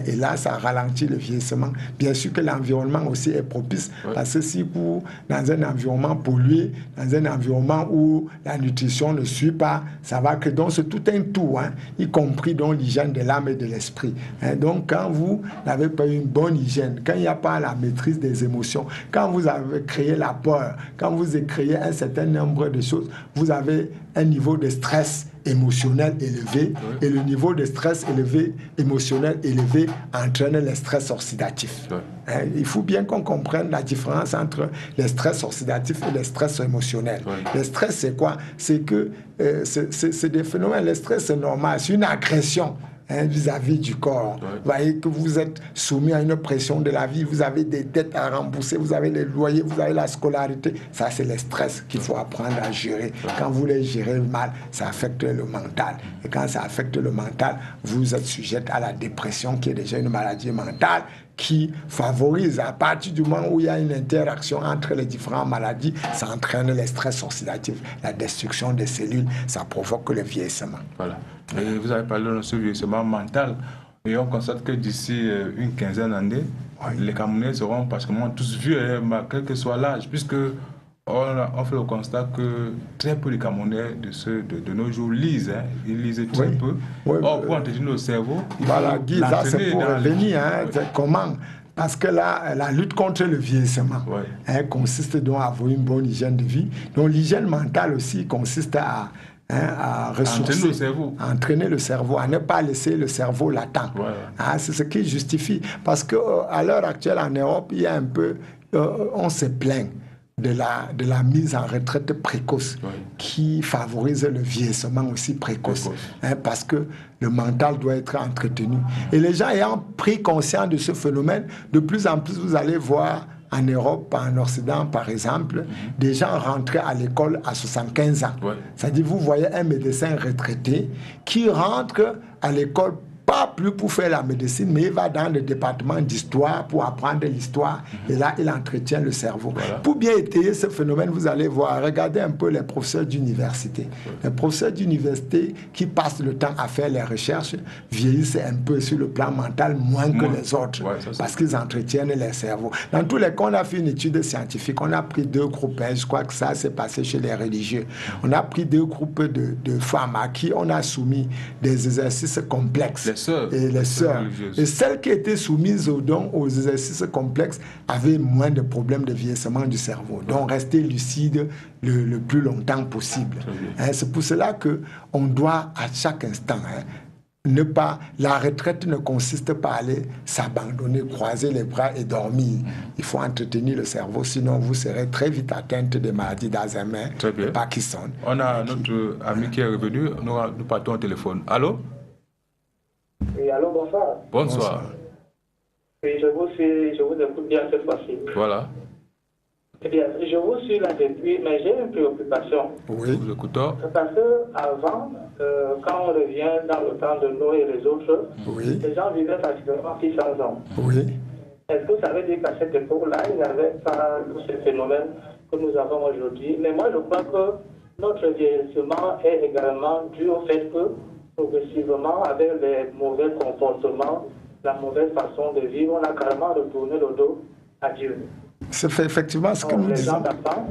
Et là, ça ralentit le vieillissement. Bien sûr que l'environnement aussi est propice, parce que si vous, dans un environnement pollué, dans un environnement où la nutrition ne suit pas, ça va que donc c'est tout un tout, y compris donc l'hygiène de l'âme et de l'esprit. Donc quand vous n'avez pas une bonne hygiène, quand il n'y a pas la maîtrise des émotions, quand vous avez créé la peur, quand vous avez créé un certain nombre de choses, vous avez un niveau de stress émotionnel élevé et le niveau de stress émotionnel élevé entraîne les stress oxydatifs. Il faut bien qu'on comprenne la différence entre les stress oxydatifs et les stress émotionnels. Le stress, c'est quoi? C'est que c'est des phénomènes. Le stress, c'est normal, c'est une agression vis-à-vis du corps. Vous voyez que vous êtes soumis à une pression de la vie, vous avez des dettes à rembourser, vous avez les loyers, vous avez la scolarité. Ça, c'est le stress qu'il faut apprendre à gérer. Quand vous les gérez mal, ça affecte le mental. Et quand ça affecte le mental, vous êtes sujet à la dépression, qui est déjà une maladie mentale, qui favorise, à partir du moment où il y a une interaction entre les différentes maladies, ça entraîne les stress oxydatifs, la destruction des cellules, ça provoque le vieillissement. Voilà. Et vous avez parlé de ce vieillissement mental, et on constate que d'ici une quinzaine d'années, les Camerounais seront pratiquement tous vieux, quel que soit l'âge, puisque on fait le constat que très peu de Camerounais de nos jours lisent. Ils lisent très peu. Or, pour entretenir le cerveau, voilà, Guy, ça c'est pour revenir. Comment Parce que là, la lutte contre le vieillissement consiste donc à avoir une bonne hygiène de vie. Donc l'hygiène mentale aussi consiste à ressourcer, entraîner le cerveau, à ne pas laisser le cerveau latent. C'est ce qui justifie. Parce qu'à l'heure actuelle, en Europe, il y a un peu, on se plaint de la mise en retraite précoce qui favorise le vieillissement aussi précoce. Parce que le mental doit être entretenu. Et les gens ayant pris conscience de ce phénomène, de plus en plus, vous allez voir en Europe, en Occident, par exemple, des gens rentrés à l'école à 75 ans. C'est-à-dire, vous voyez un médecin retraité qui rentre à l'école pas plus pour faire la médecine, mais il va dans le département d'histoire pour apprendre l'histoire. Et là, il entretient le cerveau. Pour bien étayer ce phénomène, vous allez voir, regardez un peu les professeurs d'université. Les professeurs d'université qui passent le temps à faire les recherches vieillissent un peu sur le plan mental moins que les autres, parce qu'ils entretiennent les cerveaux. Dans tous les cas, on a fait une étude scientifique, on a pris 2 groupes, je crois que ça s'est passé chez les religieux. On a pris 2 groupes de femmes à qui on a soumis des exercices complexes. Les sœurs. Et celles qui étaient soumises aux exercices complexes avaient moins de problèmes de vieillissement du cerveau. Donc, rester lucide le plus longtemps possible. C'est pour cela qu'on doit, à chaque instant, ne pas... La retraite ne consiste pas à aller s'abandonner, croiser les bras et dormir. Il faut entretenir le cerveau, sinon vous serez très vite atteinte des maladies d'Alzheimer, de Parkinson. On a notre ami qui est revenu. Nous partons au téléphone. Allô? Oui, allô, bonsoir. Bonsoir. Oui, je vous écoute bien cette fois-ci. Voilà. Eh bien, je vous suis là depuis, mais j'ai une préoccupation. Oui, nous écoutons. Parce qu'avant, quand on revient dans le temps de Noé et les autres, les gens vivaient facilement 600 ans. Oui. Est-ce que ça veut dire qu'à cette époque-là, il n'y avait pas tous ces phénomènes que nous avons aujourd'hui? Mais moi, je crois que notre vieillissement est également dû au fait que progressivement, avec les mauvais comportements, la mauvaise façon de vivre, on a carrément retourné le dos à Dieu. C'est effectivement ce que nous disons.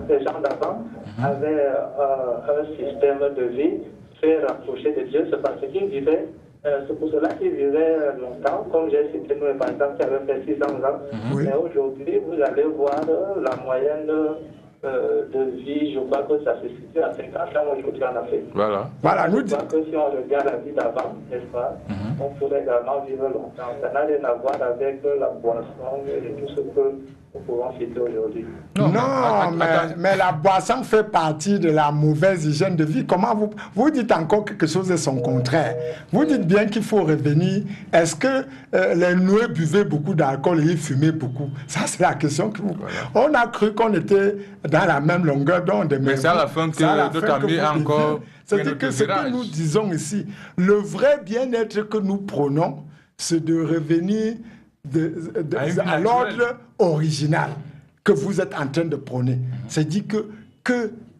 Les gens d'avant avaient un système de vie très rapproché de Dieu. C'est parce qu'ils vivaient, c'est pour cela qu'ils vivaient longtemps, comme j'ai cité nous, par exemple, qui avaient fait 600 ans. Mais aujourd'hui, vous allez voir la moyenne de vie, je crois que ça se situe à 50 ans aujourd'hui en Afrique. Voilà, nous disons que si on regarde la vie d'avant, n'est-ce pas, on pourrait également vivre longtemps. Ça n'a rien à voir avec la boisson et tout ce que nous pouvons citer aujourd'hui. Non, mais la boisson fait partie de la mauvaise hygiène de vie. Comment vous dites encore quelque chose de son contraire? Vous dites bien qu'il faut revenir. Est-ce que les Noués buvaient beaucoup d'alcool et ils fumaient beaucoup? Ça, c'est la question que vous... On a cru qu'on était dans la même longueur d'onde. Mais c'est à la fin que notre ami a encore... C'est-à-dire que ce que nous disons ici, le vrai bien-être que nous prenons, c'est de revenir à l'ordre original que vous êtes en train de prôner. C'est-à-dire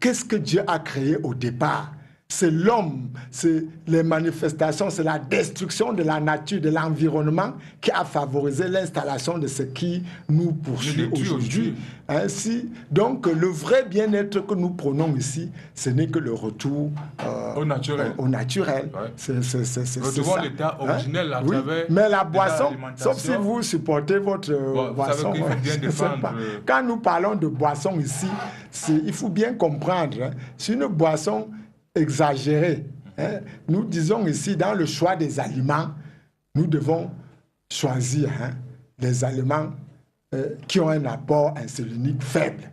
qu'est-ce que Dieu a créé au départ? C'est l'homme, c'est les manifestations, c'est la destruction de la nature, de l'environnement qui a favorisé l'installation de ce qui nous poursuit aujourd'hui. Ainsi, donc, le vrai bien-être que nous prenons ici, ce n'est que le retour au naturel. Retrouvons l'état originel à travers... Mais la boisson, sauf si vous supportez votre boisson. Quand nous parlons de boisson ici, il faut bien comprendre, c'est une boisson exagéré. Nous disons ici, dans le choix des aliments, nous devons choisir les aliments qui ont un apport insulinique faible,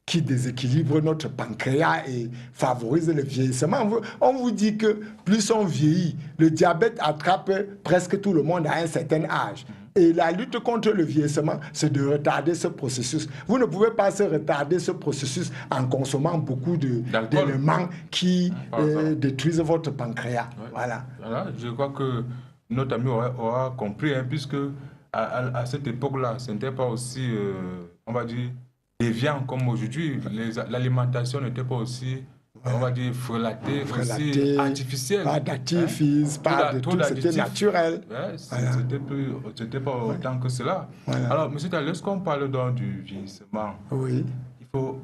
qui déséquilibre notre pancréas et favorise le vieillissement. On vous dit que plus on vieillit, le diabète attrape presque tout le monde à un certain âge. Et la lutte contre le vieillissement, c'est de retarder ce processus. Vous ne pouvez pas se retarder ce processus en consommant beaucoup d'éléments qui détruisent votre pancréas. Voilà. Je crois que notre ami aura compris, puisque à cette époque-là, ce n'était pas aussi, on va dire, déviant comme aujourd'hui. L'alimentation n'était pas aussi... on va dire frelatée, aussi artificielle. Pas d'additifs, pas de tout, c'était naturel. C'était pas autant que cela. Alors, M. Tal, lorsqu'on parle donc du vieillissement, il faut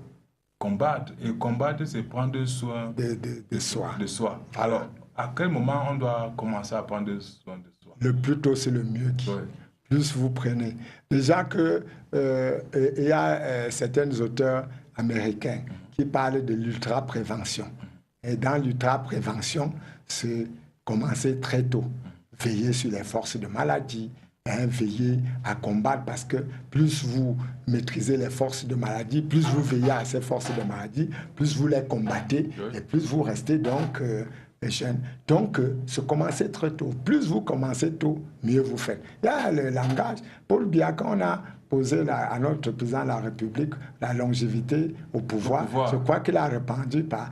combattre. Et combattre, c'est prendre soin de soi. Alors, à quel moment on doit commencer à prendre soin de soi? Le plus tôt, c'est le mieux. plus vous prenez. Déjà que il y a certains auteurs américains qui parlent de l'ultra-prévention. Et dans l'ultra-prévention, c'est commencer très tôt. Veiller sur les forces de maladie, veiller à combattre, parce que plus vous maîtrisez les forces de maladie, plus vous veillez à ces forces de maladie, plus vous les combattez, et plus vous restez donc jeunes. Donc, se commencer très tôt. Plus vous commencez tôt, mieux vous faites. Il y a le langage. Paul Biya, quand on a posé à notre président de la République la longévité au pouvoir, je crois qu'il a répandu par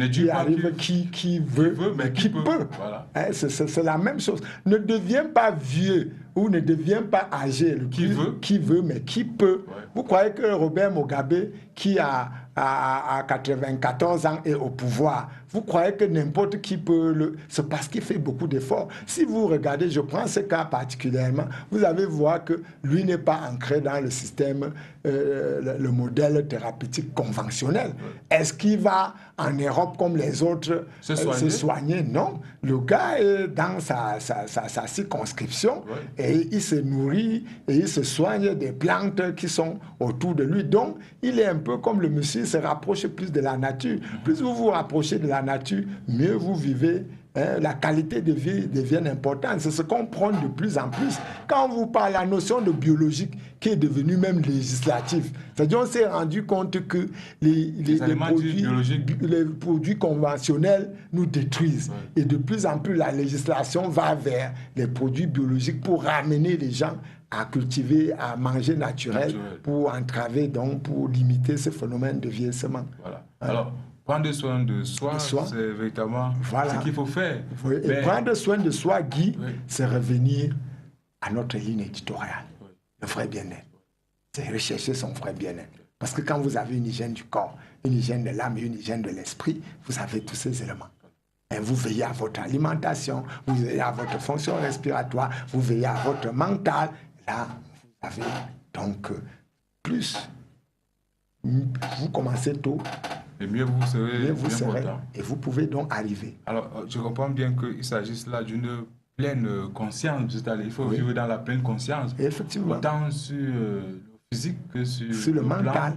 qui veut, mais qui peut. Voilà. C'est la même chose. Ne deviens pas vieux ou ne deviens pas âgé. Qui veut, mais qui peut. Ouais. Vous croyez que Robert Mugabe, qui a 94 ans, est au pouvoir, vous croyez que n'importe qui peut le... C'est parce qu'il fait beaucoup d'efforts. Si vous regardez, je prends ce cas particulièrement, vous allez voir que lui n'est pas ancré dans le système, le modèle thérapeutique conventionnel. Est-ce qu'il va en Europe comme les autres se soigner? Non. Le gars est dans sa circonscription, et il se nourrit et il se soigne des plantes qui sont autour de lui. Donc, il est un peu comme le monsieur, il se rapproche plus de la nature. Plus vous vous rapprochez de la nature, mieux vous vivez. La qualité de vie devient importante. C'est ce qu'on prône de plus en plus. Quand on vous parle, la notion de biologique qui est devenue même législative. C'est-à-dire on s'est rendu compte que les produits conventionnels nous détruisent. Ouais. Et de plus en plus, la législation va vers les produits biologiques pour ramener les gens à cultiver, à manger naturel. Pour entraver, donc pour limiter ce phénomène de vieillissement. Voilà. Alors, prendre soin de soi, c'est véritablement ce qu'il faut faire. Oui. Et prendre soin de soi, Guy, c'est revenir à notre ligne éditoriale. Le vrai bien-être. C'est rechercher son vrai bien-être. Parce que quand vous avez une hygiène du corps, une hygiène de l'âme et une hygiène de l'esprit, vous avez tous ces éléments. Et vous veillez à votre alimentation, vous veillez à votre fonction respiratoire, vous veillez à votre mental. Là, vous avez donc plus. Vous commencez tôt. Et mieux vous serez. Et vous pouvez donc arriver. Alors, je comprends bien qu'il s'agisse là d'une pleine conscience. C'est-à-dire, il faut vivre dans la pleine conscience. Effectivement. Autant sur le physique que sur le mental.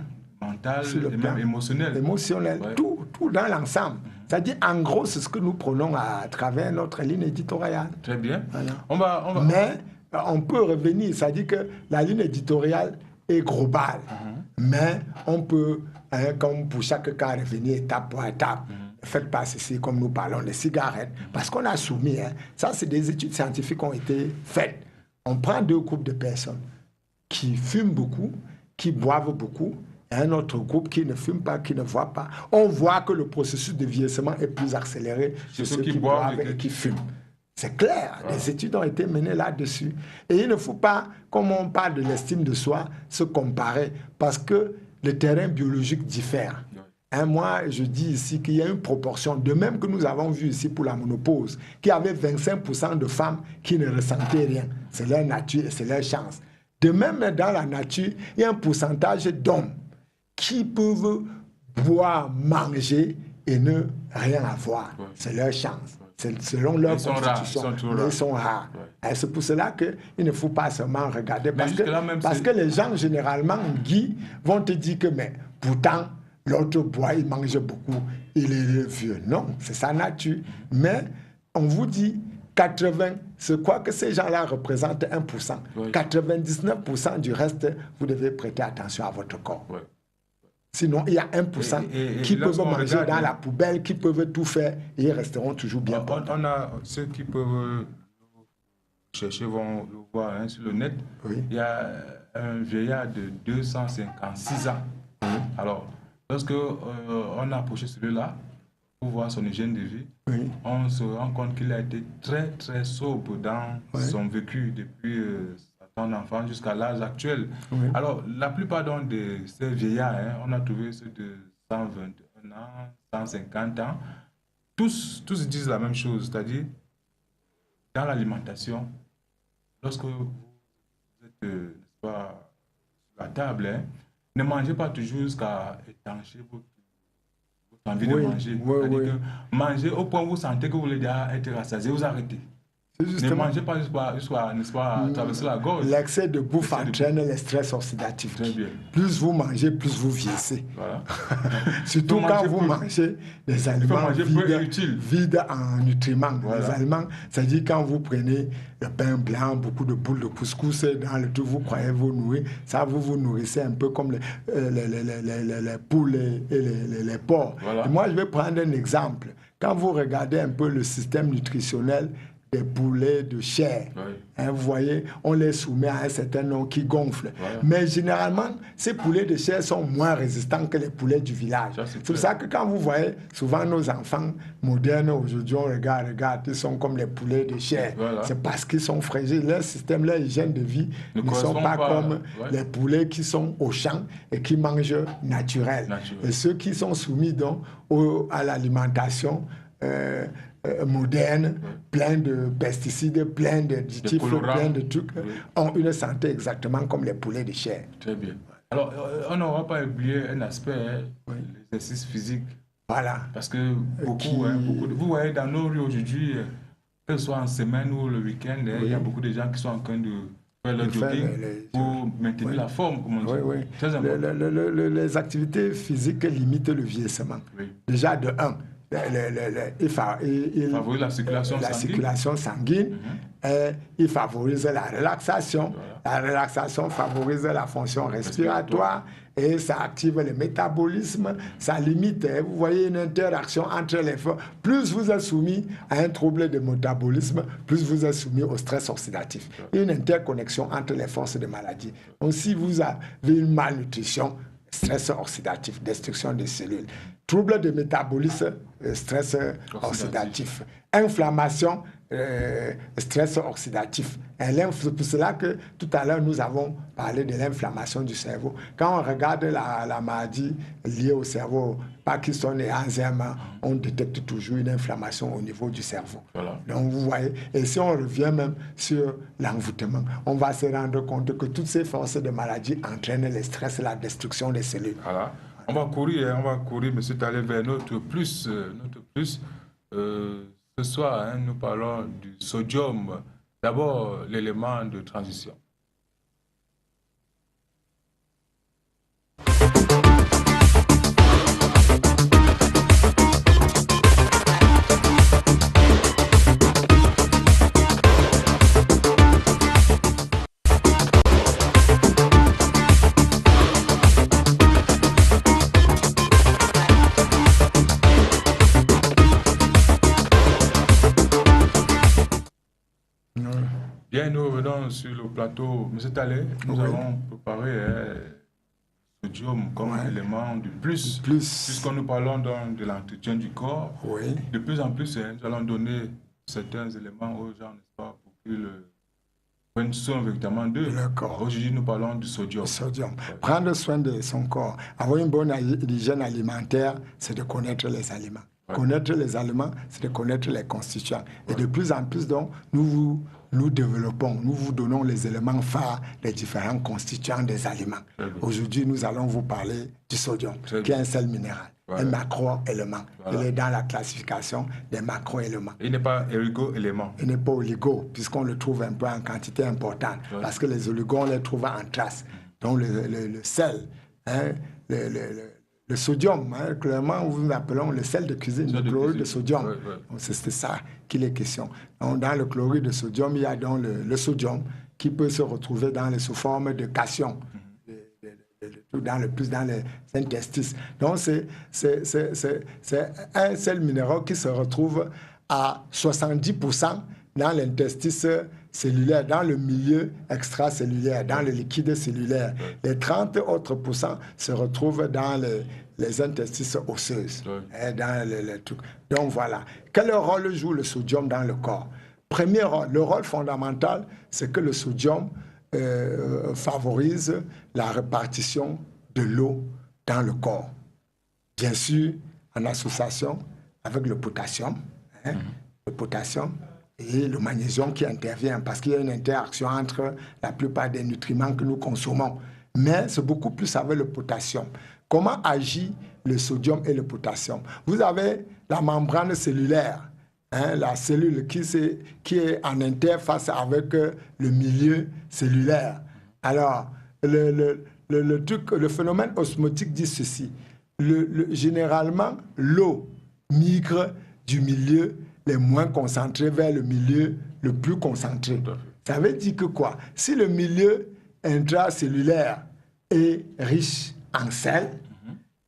Sur le plan même émotionnel. Tout dans l'ensemble. C'est-à-dire, en gros, c'est ce que nous prenons à travers notre ligne éditoriale. Très bien. Voilà. Mais on peut revenir. C'est-à-dire que la ligne éditoriale est globale. Mais on peut, comme pour chaque cas, revenir étape par étape. Faites pas ceci, comme nous parlons des cigarettes. Parce qu'on a soumis, ça c'est des études scientifiques qui ont été faites. On prend 2 groupes de personnes qui fument beaucoup, qui boivent beaucoup, et un autre groupe qui ne fume pas, qui ne boit pas. On voit que le processus de vieillissement est plus accéléré chez ceux qui boivent et qui fument. C'est clair, des études ont été menées là-dessus. Et il ne faut pas, comme on parle de l'estime de soi, se comparer, parce que le terrain biologique diffère. Moi, je dis ici qu'il y a une proportion, de même que nous avons vu ici pour la ménopause, qu'il y avait 25% de femmes qui ne ressentaient rien. C'est leur nature et c'est leur chance. De même, dans la nature, il y a un pourcentage d'hommes qui peuvent boire, manger et ne rien avoir. C'est leur chance. C'est selon leur constitution. Ils sont rares. Ouais. C'est pour cela qu'il ne faut pas seulement regarder. Parce que les gens, généralement, Guy, vont te dire que, mais pourtant, l'autre boit, il mange beaucoup, il est vieux. Non, c'est sa nature. Mais on vous dit 80, c'est quoi que ces gens-là représentent 1%. Oui. 99% du reste, vous devez prêter attention à votre corps. Oui. Sinon, il y a 1% qui peuvent manger dans la poubelle, qui peuvent tout faire, et ils resteront toujours bien portants. On a ceux qui peuvent chercher, vont le voir sur le net. Oui. Il y a un vieillard de 256 ans. Oui. Alors, lorsque on a approché celui-là, pour voir son hygiène de vie, on se rend compte qu'il a été très, très sobre dans son vécu depuis son enfant jusqu'à l'âge actuel. Oui. Alors, la plupart de ces vieillards, on a trouvé ceux de 121 ans, 150 ans, tous disent la même chose, c'est-à-dire, dans l'alimentation, lorsque vous êtes pas sur la table, ne mangez pas toujours jusqu'à étancher votre envie de manger. Que manger au point où vous sentez que vous voulez déjà être rassasié, vous arrêtez. Ne mangez pas jusqu'à traverser la gorge. L'excès de bouffe entraîne le stress oxydatif. Très bien. Plus vous mangez, plus vous vieillissez. Voilà. Surtout quand vous mangez des aliments vides en nutriments. Voilà. Les aliments, c'est-à-dire quand vous prenez le pain blanc, beaucoup de boules de couscous dans le tout, vous croyez vous nourrir. Ça, vous nourrissez un peu comme les poules et les porcs. Voilà. Et moi, je vais prendre un exemple. Quand vous regardez un peu le système nutritionnel des poulets de chair. Oui. Hein, vous voyez, on les soumet à un certain nom qui gonfle. Voilà. Mais généralement, ces poulets de chair sont moins résistants que les poulets du village. C'est pour ça que quand vous voyez souvent nos enfants modernes, aujourd'hui, on regarde, ils sont comme les poulets de chair. Voilà. C'est parce qu'ils sont fragiles. Leur système, leur hygiène de vie ne sont pas comme les poulets qui sont au champ et qui mangent naturel. Et ceux qui sont soumis donc à l'alimentation moderne, plein de pesticides, plein d'additifs, plein de trucs, ont une santé exactement comme les poulets de chair. Très bien. Alors, on n'aura pas oublié un aspect, l'exercice physique. Voilà. Parce que beaucoup, vous voyez dans nos rues aujourd'hui, que ce soit en semaine ou le week-end, il y a beaucoup de gens qui sont en train de faire leur jogging pour maintenir la forme, comme on dit. Très important. Les activités physiques limitent le vieillissement. Oui. Déjà, de 1, il favorise la circulation sanguine, et il favorise la relaxation. Voilà. La relaxation favorise la fonction respiratoire et ça active le métabolisme, ça limite, vous voyez une interaction entre les forces. Plus vous êtes soumis à un trouble de métabolisme, plus vous êtes soumis au stress oxydatif. Il y a une interconnexion entre les forces de maladie. Donc si vous avez une malnutrition, stress oxydatif, destruction des cellules. Trouble de métabolisme, stress oxydatif. Inflammation, stress oxydatif. C'est pour cela que tout à l'heure, nous avons parlé de l'inflammation du cerveau. Quand on regarde la maladie liée au cerveau, Parkinson et Alzheimer, on détecte toujours une inflammation au niveau du cerveau. Voilà. Donc, vous voyez, et si on revient même sur l'envoûtement, on va se rendre compte que toutes ces forces de maladie entraînent le stress et la destruction des cellules. Voilà. On va courir, M. Talé, vers notre plus. Ce soir, nous parlons du sodium. D'abord, l'élément de transition. Bien, nous revenons sur le plateau. M. Talé, nous avons préparé le sodium comme élément du plus. Puisque nous parlons donc de l'entretien du corps. Oui. De plus en plus, nous allons donner certains éléments aux gens, n'est-ce pas, pour qu'ils prennent soin véritablement d'eux. Aujourd'hui, nous parlons du sodium. Sodium. Prendre soin de son corps. Avoir une bonne hygiène alimentaire, c'est de connaître les aliments. Connaître les aliments, c'est de connaître les constituants. Et de plus en plus, donc, nous développons, nous vous donnons les éléments phares des différents constituants des aliments. Aujourd'hui, nous allons vous parler du sodium, qui est un sel minéral, un macro-élément. Il est dans la classification des macro-éléments. Il n'est pas oligo-élément. Il n'est pas oligo, puisqu'on le trouve un peu en quantité importante, parce que les oligos, on les trouve en traces. Donc, le sel, hein, le sodium, hein, clairement, nous appelons le sel de cuisine, le chlorure de sodium. C'est ça qu'il est question. Donc, dans le chlorure de sodium, il y a donc le sodium qui peut se retrouver sous forme de cation, dans les interstices. Donc, c'est un sel minéral qui se retrouve à 70% dans l'interstice cellulaire, dans le milieu extracellulaire, dans le liquide cellulaire. Les 30 autres % se retrouvent dans les interstices osseuses, dans les trucs. Donc voilà. Quel rôle joue le sodium dans le corps? Premier rôle, le rôle fondamental, c'est que le sodium favorise la répartition de l'eau dans le corps. Bien sûr, en association avec le potassium, le potassium et le magnésium qui intervient, parce qu'il y a une interaction entre la plupart des nutriments que nous consommons. Mais c'est beaucoup plus avec le potassium. Comment agit le sodium et le potassium? Vous avez la membrane cellulaire hein, la cellule qui est en interface avec le milieu cellulaire. Alors, le phénomène osmotique dit ceci. Généralement, l'eau migre du milieu les moins concentrés vers le milieu le plus concentré. Ça veut dire que quoi? Si le milieu intracellulaire est riche en sel,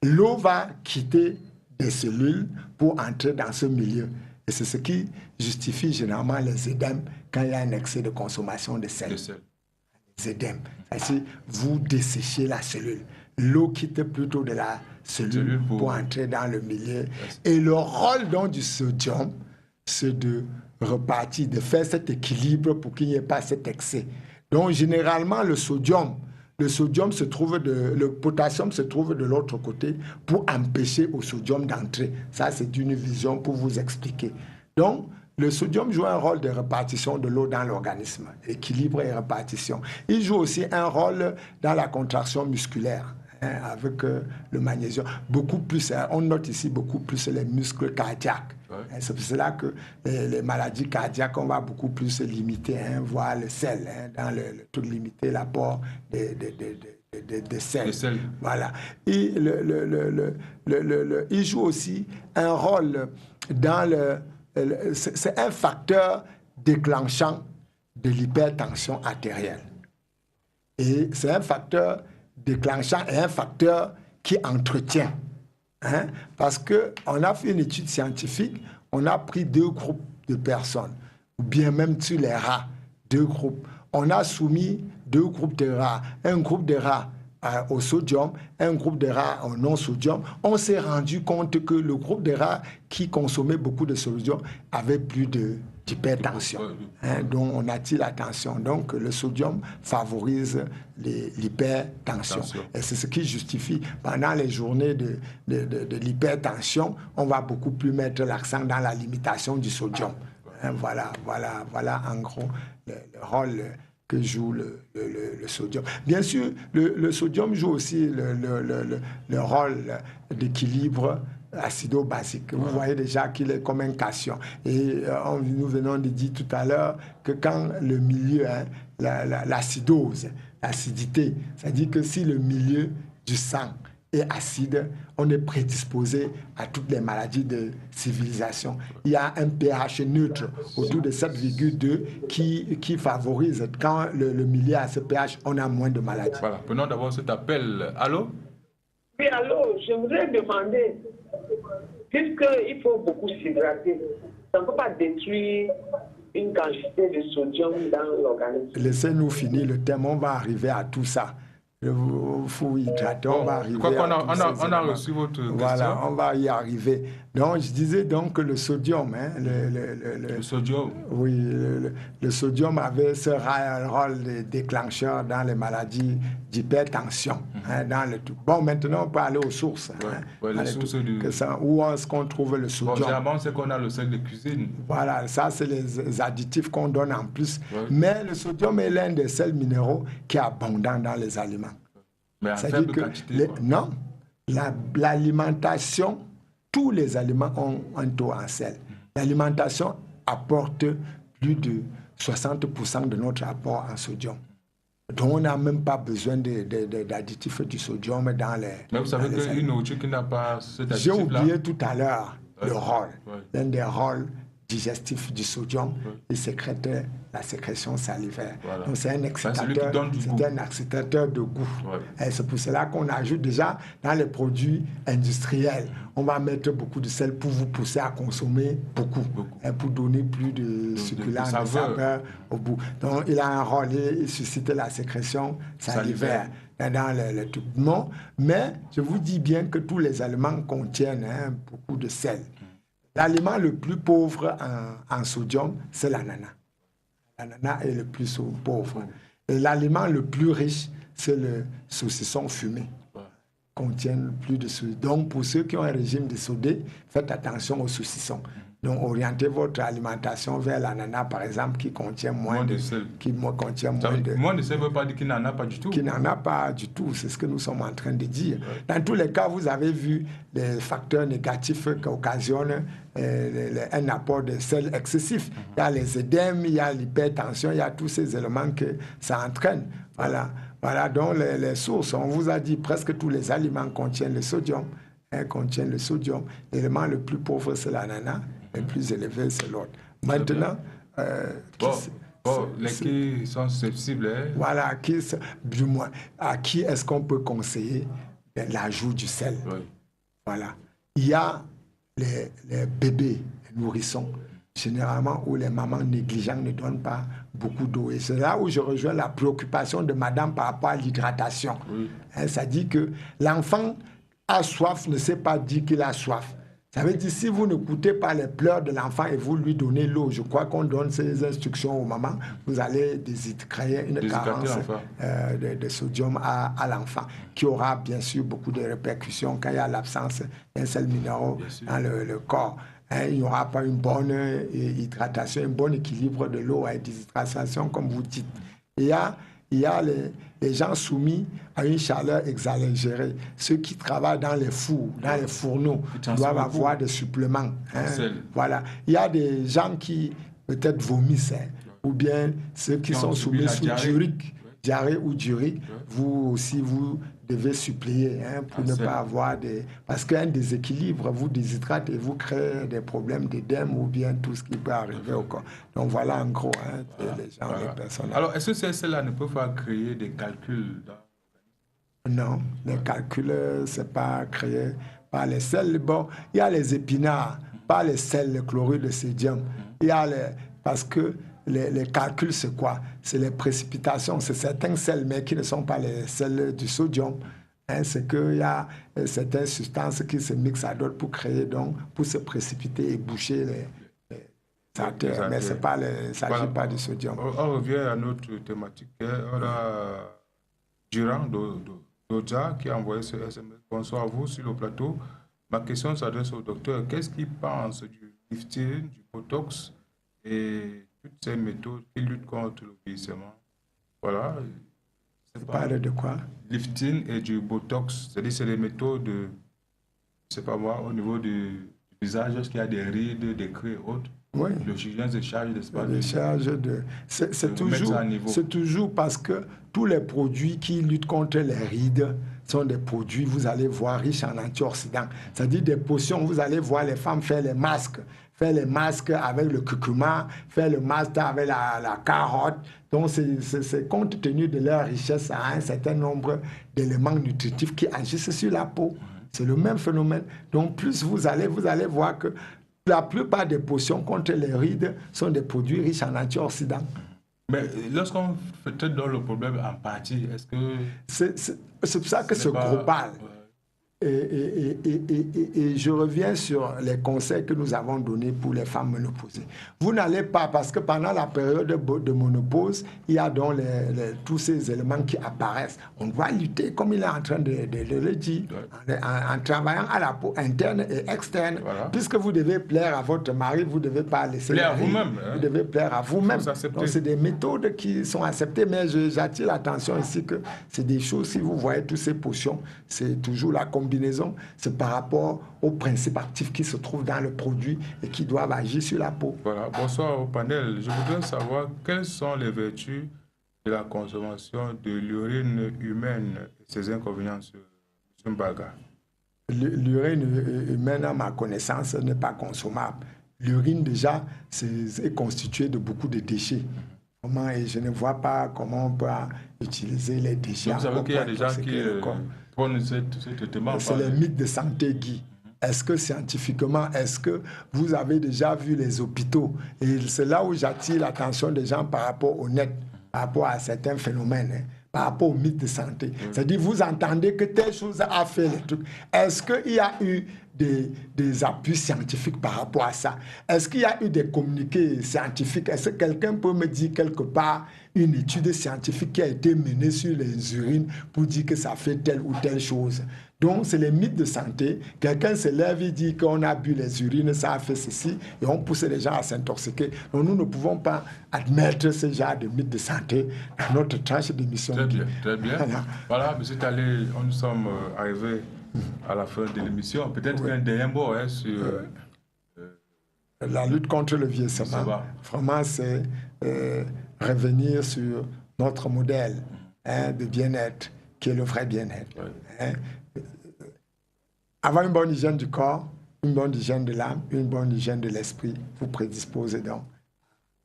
l'eau va quitter des cellules pour entrer dans ce milieu. Et c'est ce qui justifie généralement les édèmes quand il y a un excès de consommation de sel. Les édèmes. C'est-à-dire, vous desséchez la cellule. L'eau quitte plutôt de la cellule pour entrer dans le milieu. Et le rôle donc du sodium, c'est de repartir, de faire cet équilibre pour qu'il n'y ait pas cet excès. Donc, généralement, le potassium se trouve de l'autre côté pour empêcher au sodium d'entrer. Ça, c'est une vision pour vous expliquer. Donc, le sodium joue un rôle de répartition de l'eau dans l'organisme, équilibre et répartition. Il joue aussi un rôle dans la contraction musculaire, avec le magnésium. Beaucoup plus, on note ici beaucoup plus les muscles cardiaques. C'est pour cela que les maladies cardiaques, on va beaucoup plus limiter, voire le sel, dans le tout limiter l'apport de sel. Voilà. Et il joue aussi un rôle dans c'est un facteur déclenchant de l'hypertension artérielle. Et c'est un facteur déclenchant et un facteur qui entretient. Parce qu'on a fait une étude scientifique, on a pris 2 groupes de personnes, ou bien même sur les rats, 2 groupes. On a soumis 2 groupes de rats, un groupe de rats au sodium, un groupe de rats au non-sodium. On s'est rendu compte que le groupe de rats qui consommait beaucoup de sodium avait plus d'hypertension. Donc on attire l'attention. Donc le sodium favorise l'hypertension. Et c'est ce qui justifie, pendant les journées de l'hypertension, on va beaucoup plus mettre l'accent dans la limitation du sodium. Voilà en gros le rôle que joue le sodium. Bien sûr, le sodium joue aussi le rôle d'équilibre acido-basique. Vous voyez déjà qu'il est comme un cation. Et nous venons de dire tout à l'heure que quand le milieu, l'acidose, l'acidité, c'est-à-dire que si le milieu du sang est acide, on est prédisposé à toutes les maladies de civilisation. Il y a un pH neutre autour de 7,2 qui favorise. Quand le milieu a ce pH, on a moins de maladies. Voilà, prenons d'abord cet appel. Allô? Oui, allô, je voudrais demander, puisqu'il faut beaucoup s'hydrater, ça ne peut pas détruire une quantité de sodium dans l'organisme. Laissez-nous finir le thème, on va arriver à tout ça. Il faut hydrater, on va arriver on a reçu votre question. Voilà, on va y arriver. Donc, je disais donc que le sodium, le sodium. Oui, le sodium avait ce rôle de déclencheur dans les maladies d'hypertension. Dans le tout. Bon, maintenant, on peut aller aux sources. Les sources où est-ce qu'on trouve le sodium? Bon, généralement, c'est qu'on a le sel de cuisine. Voilà, ça, c'est les additifs qu'on donne en plus. Mais le sodium est l'un des sels minéraux qui est abondant dans les aliments. Mais en faible quantité. Non, l'alimentation, tous les aliments ont un taux en sel. L'alimentation apporte plus de 60% de notre apport en sodium. Donc, on n'a même pas besoin d'additifs du sodium dans les... Mais vous savez qu'une nourriture qui n'a pas cet additif-là... J'ai oublié tout à l'heure le rôle. L'un des rôles digestifs du sodium, il sécrète la sécrétion salivaire. Voilà. Donc, c'est un excitateur de goût. Et c'est pour cela qu'on ajoute déjà dans les produits industriels. On va mettre beaucoup de sel pour vous pousser à consommer beaucoup. Et pour donner plus de succulence, de saveur au bout. Donc, il a un rôle, il suscite la sécrétion salivaire. Dans le tout. Non, mais je vous dis bien que tous les aliments contiennent beaucoup de sel. L'aliment le plus pauvre en sodium, c'est l'ananas. L'ananas est le plus pauvre. Et l'aliment le plus riche, c'est le saucisson fumé. contiennent plus de sodium. Donc, pour ceux qui ont un régime de sodé, faites attention aux saucissons. Donc, orientez votre alimentation vers l'ananas, par exemple, qui contient moins de sel. Moins de sel ne veut pas dire qu'il n'en a pas du tout. Qu'il n'en a pas du tout, c'est ce que nous sommes en train de dire. Ouais. Dans tous les cas, vous avez vu les facteurs négatifs qui occasionnent un apport de sel excessif. Il y a les édèmes, il y a l'hypertension, il y a tous ces éléments que ça entraîne. Voilà, voilà donc les sources. On vous a dit presque tous les aliments contiennent le sodium. Contiennent le sodium. L'élément le plus pauvre, c'est l'ananas. Le plus élevé, c'est l'autre. Maintenant, les qui sont susceptibles. Voilà, du moins, à qui est-ce qu'on peut conseiller l'ajout du sel? Oui. Voilà. Il y a les bébés, les nourrissons, généralement où les mamans négligentes ne donnent pas beaucoup d'eau. Et c'est là où je rejoins la préoccupation de madame par rapport à l'hydratation. Oui. Ça dit que l'enfant a soif, ne sait pas dire qu'il a soif. Ça veut dire, si vous ne n'écoutez pas les pleurs de l'enfant et vous lui donnez l'eau, je crois qu'on donne ces instructions aux mamans, vous allez créer une carence de sodium à l'enfant, qui aura bien sûr beaucoup de répercussions quand il y a l'absence d'un seul minéral dans le corps. Il n'y aura pas une bonne hydratation, un bon équilibre de l'eau à déshydratation, comme vous dites. Il y a les gens soumis à une chaleur exagérée. Ceux qui travaillent dans les fours, dans les fourneaux, doivent avoir des suppléments. Voilà. Il y a des gens qui peut-être vomissent, ou bien ceux qui sont soumis sous diarrhée ou diurétique. Vous aussi, vous devez suppléer pour ne pas avoir des... Parce qu'un déséquilibre vous déshydrate et vous crée des problèmes d'édème ou bien tout ce qui peut arriver au corps. Donc voilà en gros les gens, les personnes. Alors, est-ce que cela ne peut pas créer des calculs Non, les calculs, c'est pas créé par les sels. Bon, il y a les épinards, pas les sels, le chlorure de sodium. Il y a parce que les calculs, c'est quoi? C'est les précipitations. C'est certains sels, mais qui ne sont pas les sels du sodium. C'est qu'il y a certaines substances qui se mixent à d'autres pour créer, donc, pour se précipiter et boucher les artères. Mais ça ne s'agit pas du sodium. On revient à notre thématique. On a Durand Doja qui a envoyé ce SMS. Bonsoir à vous sur le plateau. Ma question s'adresse au docteur. Qu'est-ce qu'il pense du lifting, du botox et toutes ces méthodes qui luttent contre le vieillissement? Voilà. Vous parlez de quoi? Lifting et du botox. C'est-à-dire c'est des méthodes, je ne sais pas moi, au niveau du visage, est-ce qu'il y a des rides, des craies et autres? Oui. Le chirurgien se charge, n'est-ce pas? C'est toujours parce que tous les produits qui luttent contre les rides sont des produits, vous allez voir, riches en antioxydants. C'est-à-dire des potions, vous allez voir les femmes faire les masques avec le curcuma, faire le masque avec la carotte. Donc, c'est compte tenu de leur richesse à un certain nombre d'éléments nutritifs qui agissent sur la peau. C'est le même phénomène. Donc, plus vous allez voir que la plupart des potions contre les rides sont des produits riches en antioxydants. Mais lorsqu'on fait dans le problème en partie, est-ce que... C'est pour ça que c'est global. Et je reviens sur les conseils que nous avons donnés pour les femmes ménopausées. Vous n'allez pas, parce que pendant la période de ménopause, il y a donc tous ces éléments qui apparaissent. On doit lutter, comme il est en train de le dire, en travaillant à la peau interne et externe. Voilà. Puisque vous devez plaire à votre mari, vous ne devez pas laisser... Plaire à vous-même. Vous devez plaire à vous-même. Donc, c'est des méthodes qui sont acceptées, mais j'attire l'attention ici que c'est des choses, si vous voyez toutes ces potions, c'est toujours la combinaison. C'est par rapport aux principes actifs qui se trouvent dans le produit et qui doivent agir sur la peau. Voilà. Bonsoir au panel. Je voudrais savoir quelles sont les vertus de la consommation de l'urine humaine et ses inconvénients sur M. Mbaga. L'urine humaine, à ma connaissance, n'est pas consommable. L'urine, déjà, est constituée de beaucoup de déchets. Et je ne vois pas comment on peut utiliser les déchets. Vous savez qu'il y a des gens qui prennent ce traitement. C'est les mythes de santé, Guy. Est-ce que scientifiquement, est-ce que vous avez déjà vu les hôpitaux? Et c'est là où j'attire l'attention des gens par rapport au net, par rapport à certains phénomènes, par rapport aux mythes de santé. C'est-à-dire, vous entendez que telle chose a fait les trucs. Est-ce qu'il y a eu des appuis scientifiques par rapport à ça. Est-ce qu'il y a eu des communiqués scientifiques? Est-ce que quelqu'un peut me dire quelque part une étude scientifique qui a été menée sur les urines pour dire que ça fait telle ou telle chose? Donc, c'est les mythes de santé. Quelqu'un se lève et dit qu'on a bu les urines, ça a fait ceci, et on pousse les gens à s'intoxiquer. Donc, nous ne pouvons pas admettre ce genre de mythes de santé dans notre tranche d'émission. Très bien, très bien. Voilà, M. Talé, nous sommes arrivés à la fin de l'émission. Peut-être qu'un dernier mot sur... la lutte contre le vieillissement. Vraiment, c'est revenir sur notre modèle de bien-être, qui est le vrai bien-être. Ouais. Avoir une bonne hygiène du corps, une bonne hygiène de l'âme, une bonne hygiène de l'esprit, vous prédisposez donc,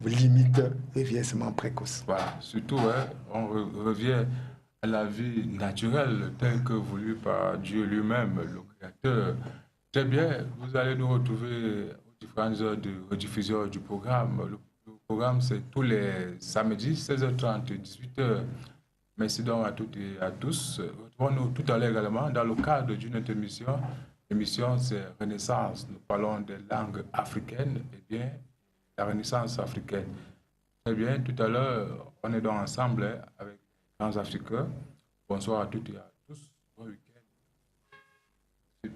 vous limitez le vieillissement précoce. Voilà, surtout, on revient à la vie naturelle telle que voulue par Dieu lui-même, le Créateur. Très bien, vous allez nous retrouver aux différentes heures de rediffusion du programme. Le programme, c'est tous les samedis, 16h30, 18h. Merci donc à toutes et à tous. Retrouvons-nous tout à l'heure également dans le cadre d'une autre émission. L'émission, c'est Renaissance. Nous parlons des langues africaines. Eh bien, la Renaissance africaine. Très bien, tout à l'heure, on est donc ensemble avec les grands Africains. Bonsoir à toutes et à tous. Bon week-end.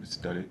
C'est allé.